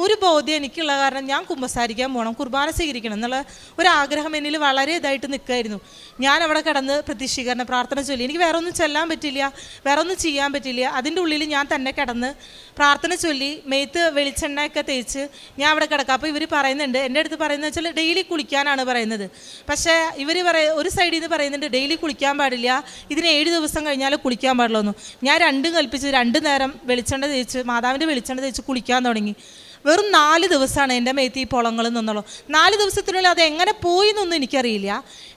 ഒരു ബോധ്യം എനിക്കുള്ള കാരണം ഞാൻ കുമ്പസാരിക്കാൻ പോകണം, കുർബാന സ്വീകരിക്കണം എന്നുള്ള ഒരാഗ്രഹം എന്നിൽ വളരെ ഇതായിട്ട് നിൽക്കുമായിരുന്നു. ഞാൻ അവിടെ കിടന്ന് പ്രത്യക്ഷീകരണ പ്രാർത്ഥന ചൊല്ലി. എനിക്ക് വേറെ ഒന്നും ചെല്ലാൻ പറ്റില്ല, വേറെ ഒന്നും ചെയ്യാൻ പറ്റില്ല. അതിൻ്റെ ഉള്ളിൽ ഞാൻ തന്നെ കിടന്ന് പ്രാർത്ഥന ചൊല്ലി മേത്ത് വെളിച്ചെണ്ണയൊക്കെ തേച്ച് ഞാൻ അവിടെ കിടക്കാം. അപ്പോൾ ഇവർ പറയുന്നുണ്ട്, എൻ്റെ അടുത്ത് പറയുന്നത് വെച്ചാൽ ഡെയിലി കുളിക്കാനാണ് പറയുന്നത്. പക്ഷേ ഇവർ ഒരു സൈഡിൽ നിന്ന് പറയുന്നുണ്ട് ഡെയിലി കുളിക്കാൻ പാടില്ല, ഇതിന് 7 ദിവസം കഴിഞ്ഞാൽ കുളിക്കാൻ പാടുള്ളൂ എന്ന്. ഞാൻ രണ്ടും കൽപ്പിച്ച് 2 നേരം വെളിച്ചെണ്ണ തേച്ച്, മാതാവിൻ്റെ വെളിച്ചെണ്ണ തേച്ച് കുളിക്കാൻ തുടങ്ങി. വെറും 4 ദിവസമാണ് എൻ്റെ മേത്ത് ഈ പൊളങ്ങൾ നിന്നുള്ളൂ. 4 ദിവസത്തിനുള്ളിൽ അത് എങ്ങനെ പോയി എന്നൊന്നും എനിക്കറിയില്ല.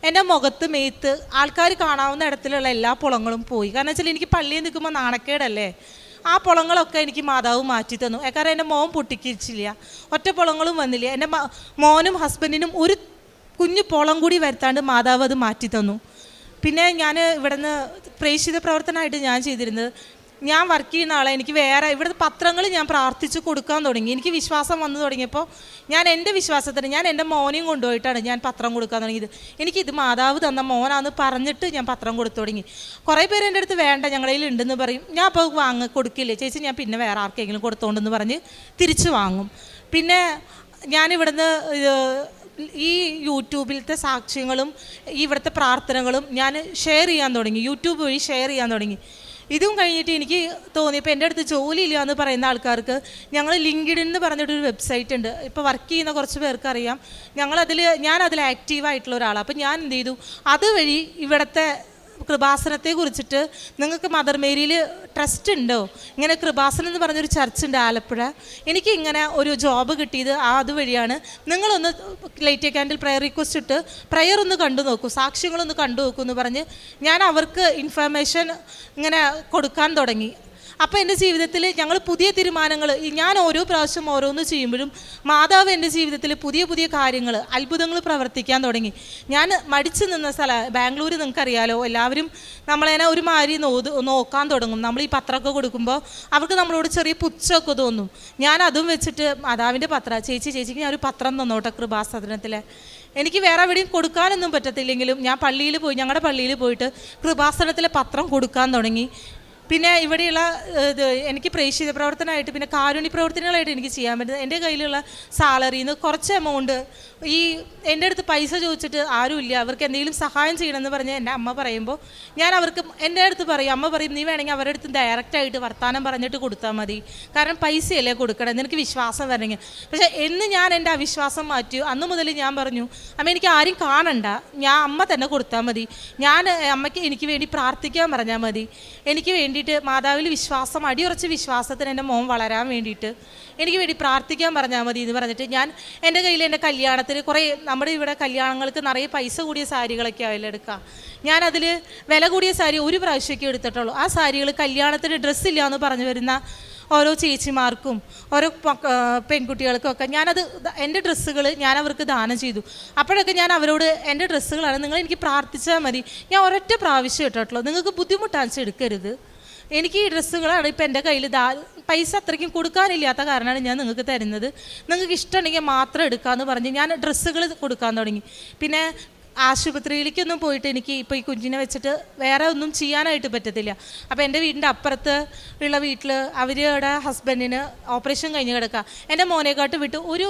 എൻ്റെ മുഖത്ത് മേത്ത് ആൾക്കാർ കാണാവുന്ന ഇടത്തിലുള്ള എല്ലാ പൊളങ്ങളും പോയി. കാരണം വെച്ചാൽ എനിക്ക് പള്ളിയിൽ നിൽക്കുമ്പോൾ നാണക്കേടല്ലേ. ആ പൊളങ്ങളൊക്കെ എനിക്ക് മാതാവ് മാറ്റി തന്നു. കാരണം എൻ്റെ മോൻ പൊട്ടിക്കിച്ചില്ല, ഒറ്റ പൊളങ്ങളും വന്നില്ല. എൻ്റെ മോനും ഹസ്ബൻഡിനും ഒരു കുഞ്ഞു പൊളം കൂടി വരുത്താണ്ട് മാതാവ് അത് മാറ്റി തന്നു. പിന്നെ ഞാൻ ഇവിടുന്ന് പ്രേക്ഷിത പ്രവർത്തനമായിട്ട് ഞാൻ ചെയ്തിരുന്നത്, ഞാൻ വർക്ക് ചെയ്യുന്ന ആളെ എനിക്ക് വേറെ ഇവിടുത്തെ പത്രങ്ങൾ ഞാൻ പ്രാർത്ഥിച്ച് കൊടുക്കാൻ തുടങ്ങി. എനിക്ക് വിശ്വാസം വന്നു തുടങ്ങിയപ്പോൾ ഞാൻ എൻ്റെ വിശ്വാസത്തിന് ഞാൻ എൻ്റെ മോനെയും കൊണ്ടുപോയിട്ടാണ് ഞാൻ പത്രം കൊടുക്കാൻ തുടങ്ങിയത്. എനിക്കിത് മാതാവ് തന്ന മോനാന്ന് പറഞ്ഞിട്ട് ഞാൻ പത്രം കൊടുത്തു തുടങ്ങി. കുറേ പേര് എൻ്റെ അടുത്ത് വേണ്ട ഞങ്ങളുടെ കയ്യിൽ ഉണ്ടെന്ന് പറയും. ഞാൻ അപ്പോൾ കൊടുക്കില്ലേ ചേച്ചി, ഞാൻ പിന്നെ വേറെ ആർക്കെങ്കിലും കൊടുത്തോണ്ടെന്ന് പറഞ്ഞ് തിരിച്ചു വാങ്ങും. പിന്നെ ഞാനിവിടുന്ന് ഈ യൂട്യൂബിലത്തെ സാക്ഷ്യങ്ങളും ഇവിടുത്തെ പ്രാർത്ഥനകളും ഞാൻ ഷെയർ ചെയ്യാൻ തുടങ്ങി, യൂട്യൂബ് വഴി ഷെയർ ചെയ്യാൻ തുടങ്ങി. ഇതും കഴിഞ്ഞിട്ട് എനിക്ക് തോന്നിയപ്പോൾ എൻ്റെ അടുത്ത് ജോലിയില്ല എന്ന് പറയുന്ന ആൾക്കാർക്ക് ഞങ്ങൾ ലിങ്ക്ഡിൻ എന്ന് പറഞ്ഞിട്ടൊരു വെബ്സൈറ്റ് ഉണ്ട്. ഇപ്പോൾ വർക്ക് ചെയ്യുന്ന കുറച്ച് പേർക്ക് അറിയാം. ഞാനതിൽ ആക്റ്റീവായിട്ടുള്ള ഒരാളാണ്. അപ്പോൾ ഞാൻ എന്ത് ചെയ്തു, അതുവഴി ഇവിടുത്തെ കൃപാസനത്തെ കുറിച്ചിട്ട് നിങ്ങൾക്ക് മദർ മേരിയിൽ ട്രസ്റ്റ് ഉണ്ടോ, ഇങ്ങനെ കൃപാസനം എന്ന് പറഞ്ഞൊരു ചർച്ച് ഉണ്ട് ആലപ്പുഴ, എനിക്ക് ഇങ്ങനെ ഒരു ജോബ് കിട്ടിയത് അതുവഴിയാണ്, നിങ്ങളൊന്ന് ലൈറ്റ് ക്യാൻഡിൽ പ്രയർ റിക്വസ്റ്റ് ഇട്ട് പ്രയർ ഒന്ന് കണ്ടു നോക്കൂ, സാക്ഷ്യങ്ങളൊന്ന് കണ്ടു നോക്കൂ എന്ന് പറഞ്ഞ് ഞാൻ അവർക്ക് ഇൻഫർമേഷൻ ഇങ്ങനെ കൊടുക്കാൻ തുടങ്ങി. അപ്പോൾ എൻ്റെ ജീവിതത്തിൽ ഞങ്ങൾ പുതിയ തീരുമാനങ്ങൾ, ഞാൻ ഓരോ പ്രാവശ്യം ഓരോന്ന് ചെയ്യുമ്പോഴും മാതാവ് എൻ്റെ ജീവിതത്തിൽ പുതിയ പുതിയ കാര്യങ്ങൾ, അത്ഭുതങ്ങൾ പ്രവർത്തിക്കാൻ തുടങ്ങി. ഞാൻ മടിച്ചു നിന്ന ബാംഗ്ലൂർ നിങ്ങൾക്കറിയാലോ, എല്ലാവരും നമ്മളതിനെ ഒരു മാതിരി നോക്കാൻ തുടങ്ങും. നമ്മൾ ഈ പത്രമൊക്കെ കൊടുക്കുമ്പോൾ അവർക്ക് നമ്മളോട് ചെറിയ പുച്ഛമൊക്കെ തോന്നും. ഞാൻ അതും വെച്ചിട്ട് മാതാവിൻ്റെ പത്രം, ചേച്ചിക്ക് ഞാൻ ഒരു പത്രം തന്നോട്ടെ കൃപാസനത്തിലെ, എനിക്ക് വേറെ എവിടെയും കൊടുക്കാനൊന്നും പറ്റത്തില്ലെങ്കിലും ഞാൻ ഞങ്ങളുടെ പള്ളിയിൽ പോയിട്ട് കൃപാസനത്തിലെ പത്രം കൊടുക്കാൻ തുടങ്ങി. പിന്നെ ഇവിടെയുള്ള എനിക്ക് പ്രേക്ഷിത പ്രവർത്തനമായിട്ട് പിന്നെ കാരുണ്യ പ്രവർത്തനങ്ങളായിട്ട് എനിക്ക് ചെയ്യാൻ പറ്റുന്നത്, എൻ്റെ കയ്യിലുള്ള സാലറിയിൽ നിന്ന് കുറച്ച് എമൗണ്ട് എൻ്റെ അടുത്ത് പൈസ ചോദിച്ചിട്ട് ആരുമില്ല, അവർക്ക് എന്തെങ്കിലും സഹായം ചെയ്യണമെന്ന് പറഞ്ഞ് എൻ്റെ അമ്മ പറയുമ്പോൾ ഞാൻ അവർക്ക് എൻ്റെ അടുത്ത് പറയും, അമ്മ പറയും നീ വേണമെങ്കിൽ അവരുടെ അടുത്ത് ഡയറക്റ്റായിട്ട് വർത്താനം പറഞ്ഞിട്ട് കൊടുത്താൽ മതി, കാരണം പൈസയല്ലേ കൊടുക്കണം, നിനക്ക് വിശ്വാസം വരണമെങ്കിൽ. പക്ഷേ എന്ന് ഞാൻ എൻ്റെ അവിശ്വാസം മാറ്റി, അന്ന് മുതൽ ഞാൻ പറഞ്ഞു അമ്മ എനിക്ക് ആരും കാണണ്ട, അമ്മ തന്നെ കൊടുത്താൽ മതി, അമ്മയ്ക്ക് എനിക്ക് വേണ്ടി പ്രാർത്ഥിക്കാൻ പറഞ്ഞാൽ മതി, എനിക്ക് വേണ്ടി വേണ്ടിയിട്ട്, മാതാവിൽ വിശ്വാസം, അടിയുറച്ച വിശ്വാസത്തിന് എൻ്റെ മോൻ വളരാൻ വേണ്ടിയിട്ട് എനിക്ക് വേണ്ടി പ്രാർത്ഥിക്കാൻ പറഞ്ഞാൽ മതി എന്ന് പറഞ്ഞിട്ട് ഞാൻ എൻ്റെ കയ്യിൽ എൻ്റെ കല്യാണത്തിന് കുറേ, നമ്മുടെ ഇവിടെ കല്യാണങ്ങൾക്ക് നിറയെ പൈസ കൂടിയ സാരികളൊക്കെ ആവില്ല എടുക്കുക. ഞാനതിൽ വില കൂടിയ സാരി ഒരു പ്രാവശ്യമൊക്കെ എടുത്തിട്ടുള്ളൂ. ആ സാരികൾ കല്യാണത്തിന് ഡ്രസ്സില്ല എന്ന് പറഞ്ഞു വരുന്ന ഓരോ ചേച്ചിമാർക്കും ഓരോ പെൺകുട്ടികൾക്കും ഒക്കെ ഞാനത്, എൻ്റെ ഡ്രസ്സുകൾ ഞാൻ അവർക്ക് ദാനം ചെയ്തു. അപ്പോഴൊക്കെ ഞാൻ അവരോട് എൻ്റെ ഡ്രസ്സുകളാണ്, നിങ്ങൾ എനിക്ക് പ്രാർത്ഥിച്ചാൽ മതി, ഞാൻ ഒരൊറ്റ പ്രാവശ്യം ഇട്ടിട്ടുള്ളൂ, നിങ്ങൾക്ക് ബുദ്ധിമുട്ടാണെന്ന് എടുക്കരുത്, എനിക്ക് ഈ ഡ്രസ്സുകളാണ് ഇപ്പം എൻ്റെ കയ്യിൽ പൈസ അത്രയ്ക്കും കൊടുക്കാനില്ലാത്ത കാരണമാണ് ഞാൻ നിങ്ങൾക്ക് തരുന്നത്, നിങ്ങൾക്ക് ഇഷ്ടമുണ്ടെങ്കിൽ മാത്രം എടുക്കാമെന്ന് പറഞ്ഞ് ഞാൻ ഡ്രസ്സുകൾ കൊടുക്കാൻ തുടങ്ങി. പിന്നെ ആശുപത്രിയിലേക്കൊന്നും പോയിട്ട് എനിക്ക് ഇപ്പോൾ ഈ കുഞ്ഞിനെ വെച്ചിട്ട് വേറെ ഒന്നും ചെയ്യാനായിട്ട് പറ്റത്തില്ല. അപ്പോൾ എൻ്റെ വീടിൻ്റെ അപ്പുറത്ത് ഉള്ള വീട്ടിൽ അവരുടെ ഹസ്ബൻഡിന് ഓപ്പറേഷൻ കഴിഞ്ഞ് കിടക്കുക, എൻ്റെ മോനെക്കാട്ട് വിട്ട് ഒരു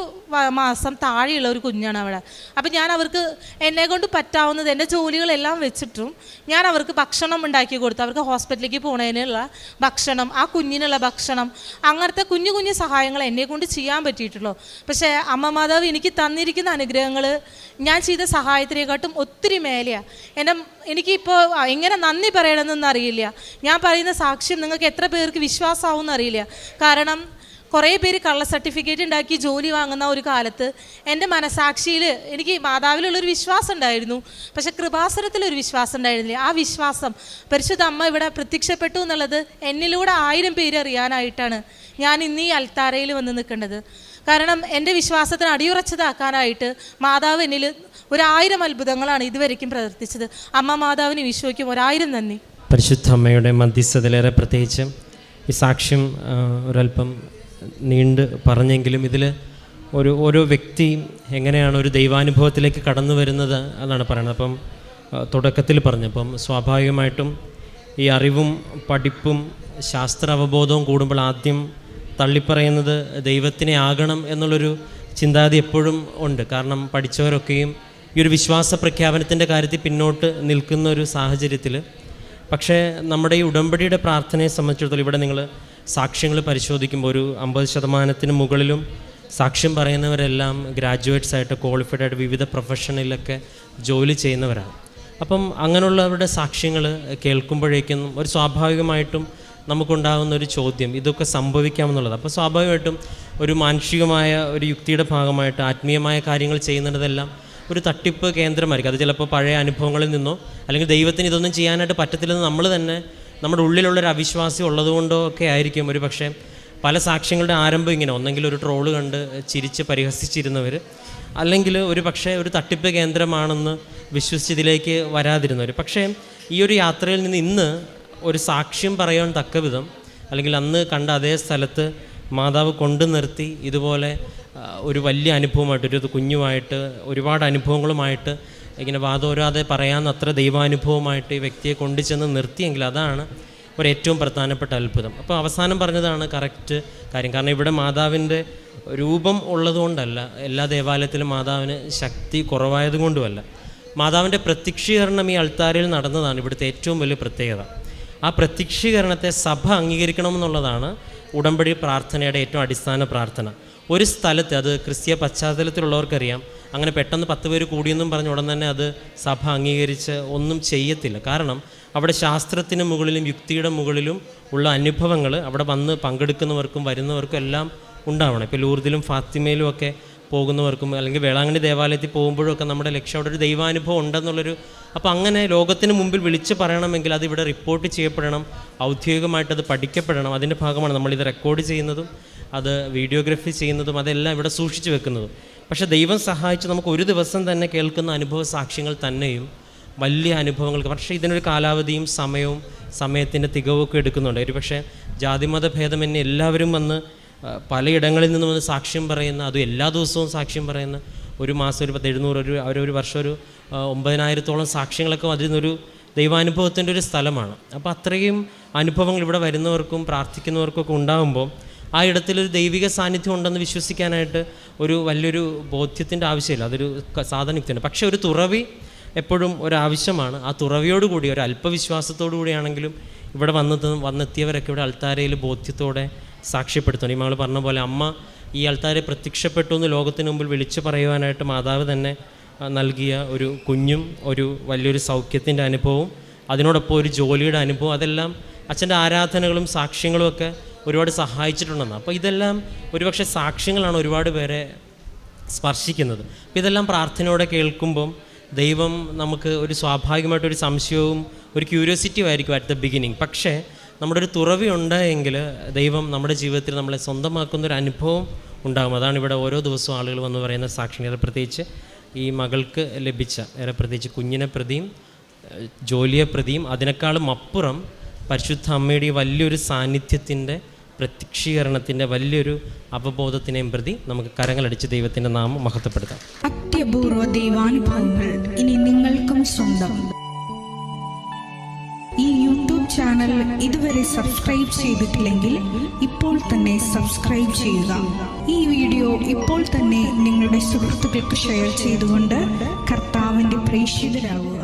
മാസം താഴെയുള്ള ഒരു കുഞ്ഞാണ് അവിടെ. അപ്പോൾ ഞാൻ അവർക്ക് എന്നെ കൊണ്ട് പറ്റാവുന്നത് എൻ്റെ ജോലികളെല്ലാം വെച്ചിട്ടും ഞാൻ അവർക്ക് ഭക്ഷണം ഉണ്ടാക്കി കൊടുത്തു. അവർക്ക് ഹോസ്പിറ്റലിലേക്ക് പോകുന്നതിനുള്ള ഭക്ഷണം, ആ കുഞ്ഞിനുള്ള ഭക്ഷണം, അങ്ങനത്തെ കുഞ്ഞു കുഞ്ഞു സഹായങ്ങൾ എന്നെ കൊണ്ട് ചെയ്യാൻ പറ്റിയിട്ടുള്ളൂ. പക്ഷേ അമ്മ മാതാവ് എനിക്ക് തന്നിരിക്കുന്ന അനുഗ്രഹങ്ങൾ ഞാൻ ചെയ്ത സഹായത്തിനേക്കാട്ടും ഒത്തിരി മേലെയാണ്. എനിക്കിപ്പോൾ എങ്ങനെ നന്ദി പറയണമെന്നൊന്നും അറിയില്ല. ഞാൻ പറയുന്ന സാക്ഷ്യം നിങ്ങൾക്ക് എത്ര പേർക്ക് വിശ്വാസമാവുമെന്ന് അറിയില്ല. കാരണം കുറേ പേര് കള്ള സർട്ടിഫിക്കറ്റ് ഉണ്ടാക്കി ജോലി വാങ്ങുന്ന ഒരു കാലത്ത് എൻ്റെ മനസാക്ഷിയിൽ എനിക്ക് മാതാവിലുള്ളൊരു വിശ്വാസം ഉണ്ടായിരുന്നു, പക്ഷേ കൃപാസനത്തിലൊരു വിശ്വാസം ഉണ്ടായിരുന്നില്ല. ആ വിശ്വാസം പരിശുദ്ധ അമ്മ ഇവിടെ പ്രത്യക്ഷപ്പെട്ടു എന്നുള്ളത് എന്നിലൂടെ 1000 പേര് അറിയാനായിട്ടാണ് ഞാൻ ഇന്ന് ഈ അൽത്താരയിൽ വന്ന് നിൽക്കേണ്ടത്. കാരണം എൻ്റെ വിശ്വാസത്തിന് അടിയുറച്ചതാക്കാനായിട്ട് മാതാവ് എന്നിൽ 1000 അത്ഭുതങ്ങളാണ് ഇതുവരെയ്ക്കും പ്രവർത്തിച്ചത്. അമ്മ മാതാവിന് ഈശോയ്ക്കും 1000 നന്ദി. പരിശുദ്ധ അമ്മയുടെ മധ്യസ്ഥതയിലേറെ പ്രത്യേകിച്ച് ഈ സാക്ഷ്യം ഒരല്പം നീണ്ട് പറഞ്ഞെങ്കിലും ഇതിൽ ഓരോ വ്യക്തി എങ്ങനെയാണ് ഒരു ദൈവാനുഭവത്തിലേക്ക് കടന്നു വരുന്നത് എന്നാണ് പറയുന്നത്. അപ്പം തുടക്കത്തിൽ പറഞ്ഞപ്പം സ്വാഭാവികമായിട്ടും ഈ അറിവും പഠിപ്പും ശാസ്ത്ര അവബോധവും കൂടുമ്പോൾ ആദ്യം തള്ളിപ്പറയുന്നത് ദൈവത്തിനെ ആകണം എന്നുള്ളൊരു ചിന്താഗതി എപ്പോഴും ഉണ്ട്. കാരണം പഠിച്ചവരൊക്കെയും ഈ ഒരു വിശ്വാസ പ്രഖ്യാപനത്തിൻ്റെ കാര്യത്തിൽ പിന്നോട്ട് നിൽക്കുന്ന ഒരു സാഹചര്യത്തിൽ, പക്ഷേ നമ്മുടെ ഈ ഉടമ്പടിയുടെ പ്രാർത്ഥനയെ സംബന്ധിച്ചിടത്തോളം ഇവിടെ നിങ്ങൾ സാക്ഷ്യങ്ങൾ പരിശോധിക്കുമ്പോൾ ഒരു 50% മുകളിലും സാക്ഷ്യം പറയുന്നവരെല്ലാം ഗ്രാജുവേറ്റ്സ് ആയിട്ട്, ക്വാളിഫൈഡ് ആയിട്ട് വിവിധ പ്രൊഫഷനിലൊക്കെ ജോലി ചെയ്യുന്നവരാണ്. അപ്പം അങ്ങനെയുള്ളവരുടെ സാക്ഷ്യങ്ങൾ കേൾക്കുമ്പോഴേക്കും ഒരു സ്വാഭാവികമായിട്ടും നമുക്കുണ്ടാകുന്ന ഒരു ചോദ്യം, ഇതൊക്കെ സംഭവിക്കാമെന്നുള്ളത്. അപ്പോൾ സ്വാഭാവികമായിട്ടും ഒരു മാനുഷികമായ ഒരു യുക്തിയുടെ ഭാഗമായിട്ട് ആത്മീയമായ കാര്യങ്ങൾ ചെയ്യുന്നതെല്ലാം ഒരു തട്ടിപ്പ് കേന്ദ്രമായിരിക്കും. അത് ചിലപ്പോൾ പഴയ അനുഭവങ്ങളിൽ നിന്നോ അല്ലെങ്കിൽ ദൈവത്തിന് ഇതൊന്നും ചെയ്യാനായിട്ട് പറ്റത്തില്ലെന്ന് നമ്മൾ തന്നെ നമ്മുടെ ഉള്ളിലുള്ളൊരു അവിശ്വാസം ഉള്ളതുകൊണ്ടോ ഒക്കെ ആയിരിക്കും ഒരു പക്ഷേ പല സാക്ഷ്യങ്ങളുടെ ആരംഭം ഇങ്ങനെ, ഒന്നെങ്കിൽ ഒരു ട്രോള് കണ്ട് ചിരിച്ച് പരിഹസിച്ചിരുന്നവർ, അല്ലെങ്കിൽ ഒരു പക്ഷേ ഒരു തട്ടിപ്പ് കേന്ദ്രമാണെന്ന് വിശ്വസിച്ചതിലേക്ക് വരാതിരുന്നവർ. പക്ഷേ ഈ ഒരു യാത്രയിൽ നിന്ന് ഇന്ന് ഒരു സാക്ഷ്യം പറയാൻ തക്ക വിധം, അല്ലെങ്കിൽ അന്ന് കണ്ട അതേ സ്ഥലത്ത് മാതാവ് കൊണ്ടു നിർത്തി ഇതുപോലെ ഒരു വലിയ അനുഭവമായിട്ട്, ഒരു കുഞ്ഞുമായിട്ട് ഒരുപാട് അനുഭവങ്ങളുമായിട്ട് ഇങ്ങനെ വാദോരാതെ പറയാവുന്നത്ര ദൈവാനുഭവമായിട്ട് ഈ വ്യക്തിയെ കൊണ്ടുചെന്ന് നിർത്തിയെങ്കിൽ അതാണ് ഏറ്റവും പ്രധാനപ്പെട്ട അത്ഭുതം. അപ്പോൾ അവസാനം പറഞ്ഞതാണ് കറക്റ്റ് കാര്യം. കാരണം ഇവിടെ മാതാവിൻ്റെ രൂപം ഉള്ളതുകൊണ്ടല്ല, എല്ലാ ദേവാലയത്തിലും മാതാവിന് ശക്തി കുറവായതുകൊണ്ടുമല്ല, മാതാവിൻ്റെ പ്രത്യക്ഷീകരണം ഈ അൾത്താരയിൽ നടന്നതാണ് ഇവിടുത്തെ ഏറ്റവും വലിയ പ്രത്യേകത. ആ പ്രത്യക്ഷീകരണത്തെ സഭ അംഗീകരിക്കണമെന്നുള്ളതാണ് ഉടമ്പടി പ്രാർത്ഥനയുടെ ഏറ്റവും അടിസ്ഥാന പ്രാർത്ഥന. ഒരു സ്ഥലത്ത്, അത് ക്രിസ്തീയ പശ്ചാത്തലത്തിലുള്ളവർക്കറിയാം, അങ്ങനെ പെട്ടെന്ന് 10 പേര് കൂടിയെന്നും പറഞ്ഞ് ഉടൻ തന്നെ അത് സഭ അംഗീകരിച്ച് ഒന്നും ചെയ്യത്തില്ല. കാരണം അവിടെ ശാസ്ത്രത്തിന് മുകളിലും യുക്തിയുടെ മുകളിലും ഉള്ള അനുഭവങ്ങൾ അവിടെ വന്ന് പങ്കെടുക്കുന്നവർക്കും വരുന്നവർക്കും എല്ലാം ഉണ്ടാവണം. ഇപ്പോൾ ലൂർദിലും ഫാത്തിമയിലും ഒക്കെ പോകുന്നവർക്കും അല്ലെങ്കിൽ വേളാങ്കണ്ണി ദേവാലയത്തിൽ പോകുമ്പോഴും ഒക്കെ നമ്മുടെ ലക്ഷ്യം അവിടെ ഒരു ദൈവാനുഭവം ഉണ്ടെന്നുള്ളൊരു, അപ്പോൾ അങ്ങനെ ലോകത്തിന് മുമ്പിൽ വിളിച്ച് പറയണമെങ്കിൽ അത് ഇവിടെ റിപ്പോർട്ട് ചെയ്യപ്പെടണം, ഔദ്യോഗികമായിട്ടത് പഠിക്കപ്പെടണം. അതിൻ്റെ ഭാഗമാണ് നമ്മളിത് റെക്കോർഡ് ചെയ്യുന്നതും അത് വീഡിയോഗ്രാഫി ചെയ്യുന്നതും അതെല്ലാം ഇവിടെ സൂക്ഷിച്ചു വെക്കുന്നതും. പക്ഷേ ദൈവം സഹായിച്ച് നമുക്ക് ഒരു ദിവസം തന്നെ കേൾക്കുന്ന അനുഭവ സാക്ഷ്യങ്ങൾ തന്നെയും വലിയ അനുഭവങ്ങൾക്ക്, പക്ഷേ ഇതിനൊരു കാലാവധിയും സമയത്തിൻ്റെ തികവൊക്കെ എടുക്കുന്നുണ്ട്. ഒരു പക്ഷേ ജാതിമത ഭേദമന്യേ എല്ലാവരും വന്ന് പലയിടങ്ങളിൽ നിന്ന് വന്ന് സാക്ഷ്യം പറയുന്ന, അതും എല്ലാ ദിവസവും സാക്ഷ്യം പറയുന്ന, ഒരു മാസം ഒരു 700, ഒരു വർഷം ഒരു 9000-ഓളം സാക്ഷ്യങ്ങളൊക്കെ അതിരുന്നൊരു ദൈവാനുഭവത്തിൻ്റെ ഒരു സ്ഥലമാണ്. അപ്പോൾ അത്രയും അനുഭവങ്ങൾ ഇവിടെ വരുന്നവർക്കും പ്രാർത്ഥിക്കുന്നവർക്കൊക്കെ ഉണ്ടാകുമ്പോൾ ആ ഇടത്തിലൊരു ദൈവിക സാന്നിധ്യം ഉണ്ടെന്ന് വിശ്വസിക്കാനായിട്ട് ഒരു വലിയൊരു ബോധ്യത്തിൻ്റെ ആവശ്യമില്ല, അതൊരു സാധാരണ യുക്തിയാണ്. പക്ഷേ ഒരു തുറവി എപ്പോഴും ഒരാവശ്യമാണ്. ആ തുറവിയോടുകൂടി ഒരു അല്പവിശ്വാസത്തോടു കൂടിയാണെങ്കിലും ഇവിടെ വന്നെത്തിയവരൊക്കെ ഇവിടെ അൾത്താരയിൽ ബോധ്യത്തോടെ സാക്ഷ്യപ്പെടുത്തണം. ഈ മകൾ പറഞ്ഞ പോലെ അമ്മ ഈ അൾത്താരെ പ്രത്യക്ഷപ്പെട്ടു എന്ന് ലോകത്തിന് മുമ്പിൽ വിളിച്ചു പറയുവാനായിട്ട് മാതാവ് തന്നെ നൽകിയ ഒരു കുഞ്ഞും ഒരു വലിയൊരു സൗഖ്യത്തിൻ്റെ അനുഭവവും അതിനോടൊപ്പം ഒരു ജോലിയുടെ അനുഭവം, അതെല്ലാം അച്ഛൻ്റെ ആരാധനകളും സാക്ഷ്യങ്ങളും ഒക്കെ ഒരുപാട് സഹായിച്ചിട്ടുണ്ടെന്ന്. അപ്പോൾ ഇതെല്ലാം ഒരുപക്ഷെ സാക്ഷ്യങ്ങളാണ് ഒരുപാട് പേരെ സ്പർശിക്കുന്നത്. അപ്പോൾ ഇതെല്ലാം പ്രാർത്ഥനയോടെ കേൾക്കുമ്പം ദൈവം നമുക്ക് ഒരു സ്വാഭാവികമായിട്ടൊരു സംശയവും ഒരു ക്യൂരിയോസിറ്റിയും ആയിരിക്കും അറ്റ് ദ ബിഗിനിങ്. പക്ഷേ നമ്മുടെ ഒരു തുറവി ഉണ്ടായെങ്കിൽ ദൈവം നമ്മുടെ ജീവിതത്തിൽ നമ്മളെ സ്വന്തമാക്കുന്നൊരു അനുഭവം ഉണ്ടാകും. അതാണ് ഇവിടെ ഓരോ ദിവസവും ആളുകൾ വന്ന് പറയുന്ന സാക്ഷ്യം. പ്രത്യേകിച്ച് ഈ മകൾക്ക് ലഭിച്ച, പ്രത്യേകിച്ച് കുഞ്ഞിനെ പ്രതിയും ജോലിയെ പ്രതിയും അതിനേക്കാളും അപ്പുറം പരിശുദ്ധ അമ്മയുടെ ഈ വലിയൊരു സാന്നിധ്യത്തിൻ്റെ പ്രത്യക്ഷീകരണത്തിൻ്റെ വലിയൊരു അവബോധത്തിനെയും പ്രതി നമുക്ക് കരങ്ങളടിച്ച് ദൈവത്തിൻ്റെ നാമം മഹത്വപ്പെടുത്താം. അത്യപൂർവ ദൈവാനുഭവങ്ങൾ ഇനി നിങ്ങൾക്കും സ്വന്തം. ഈ യൂട്യൂബ് ചാനൽ ഇതുവരെ സബ്സ്ക്രൈബ് ചെയ്തിട്ടില്ലെങ്കിൽ ഇപ്പോൾ തന്നെ സബ്സ്ക്രൈബ് ചെയ്യുക. ഈ വീഡിയോ ഇപ്പോൾ തന്നെ നിങ്ങളുടെ സുഹൃത്തുക്കൾക്ക് ഷെയർ ചെയ്തുകൊണ്ട് കർത്താവിൻ്റെ പ്രേക്ഷിതരാകുക.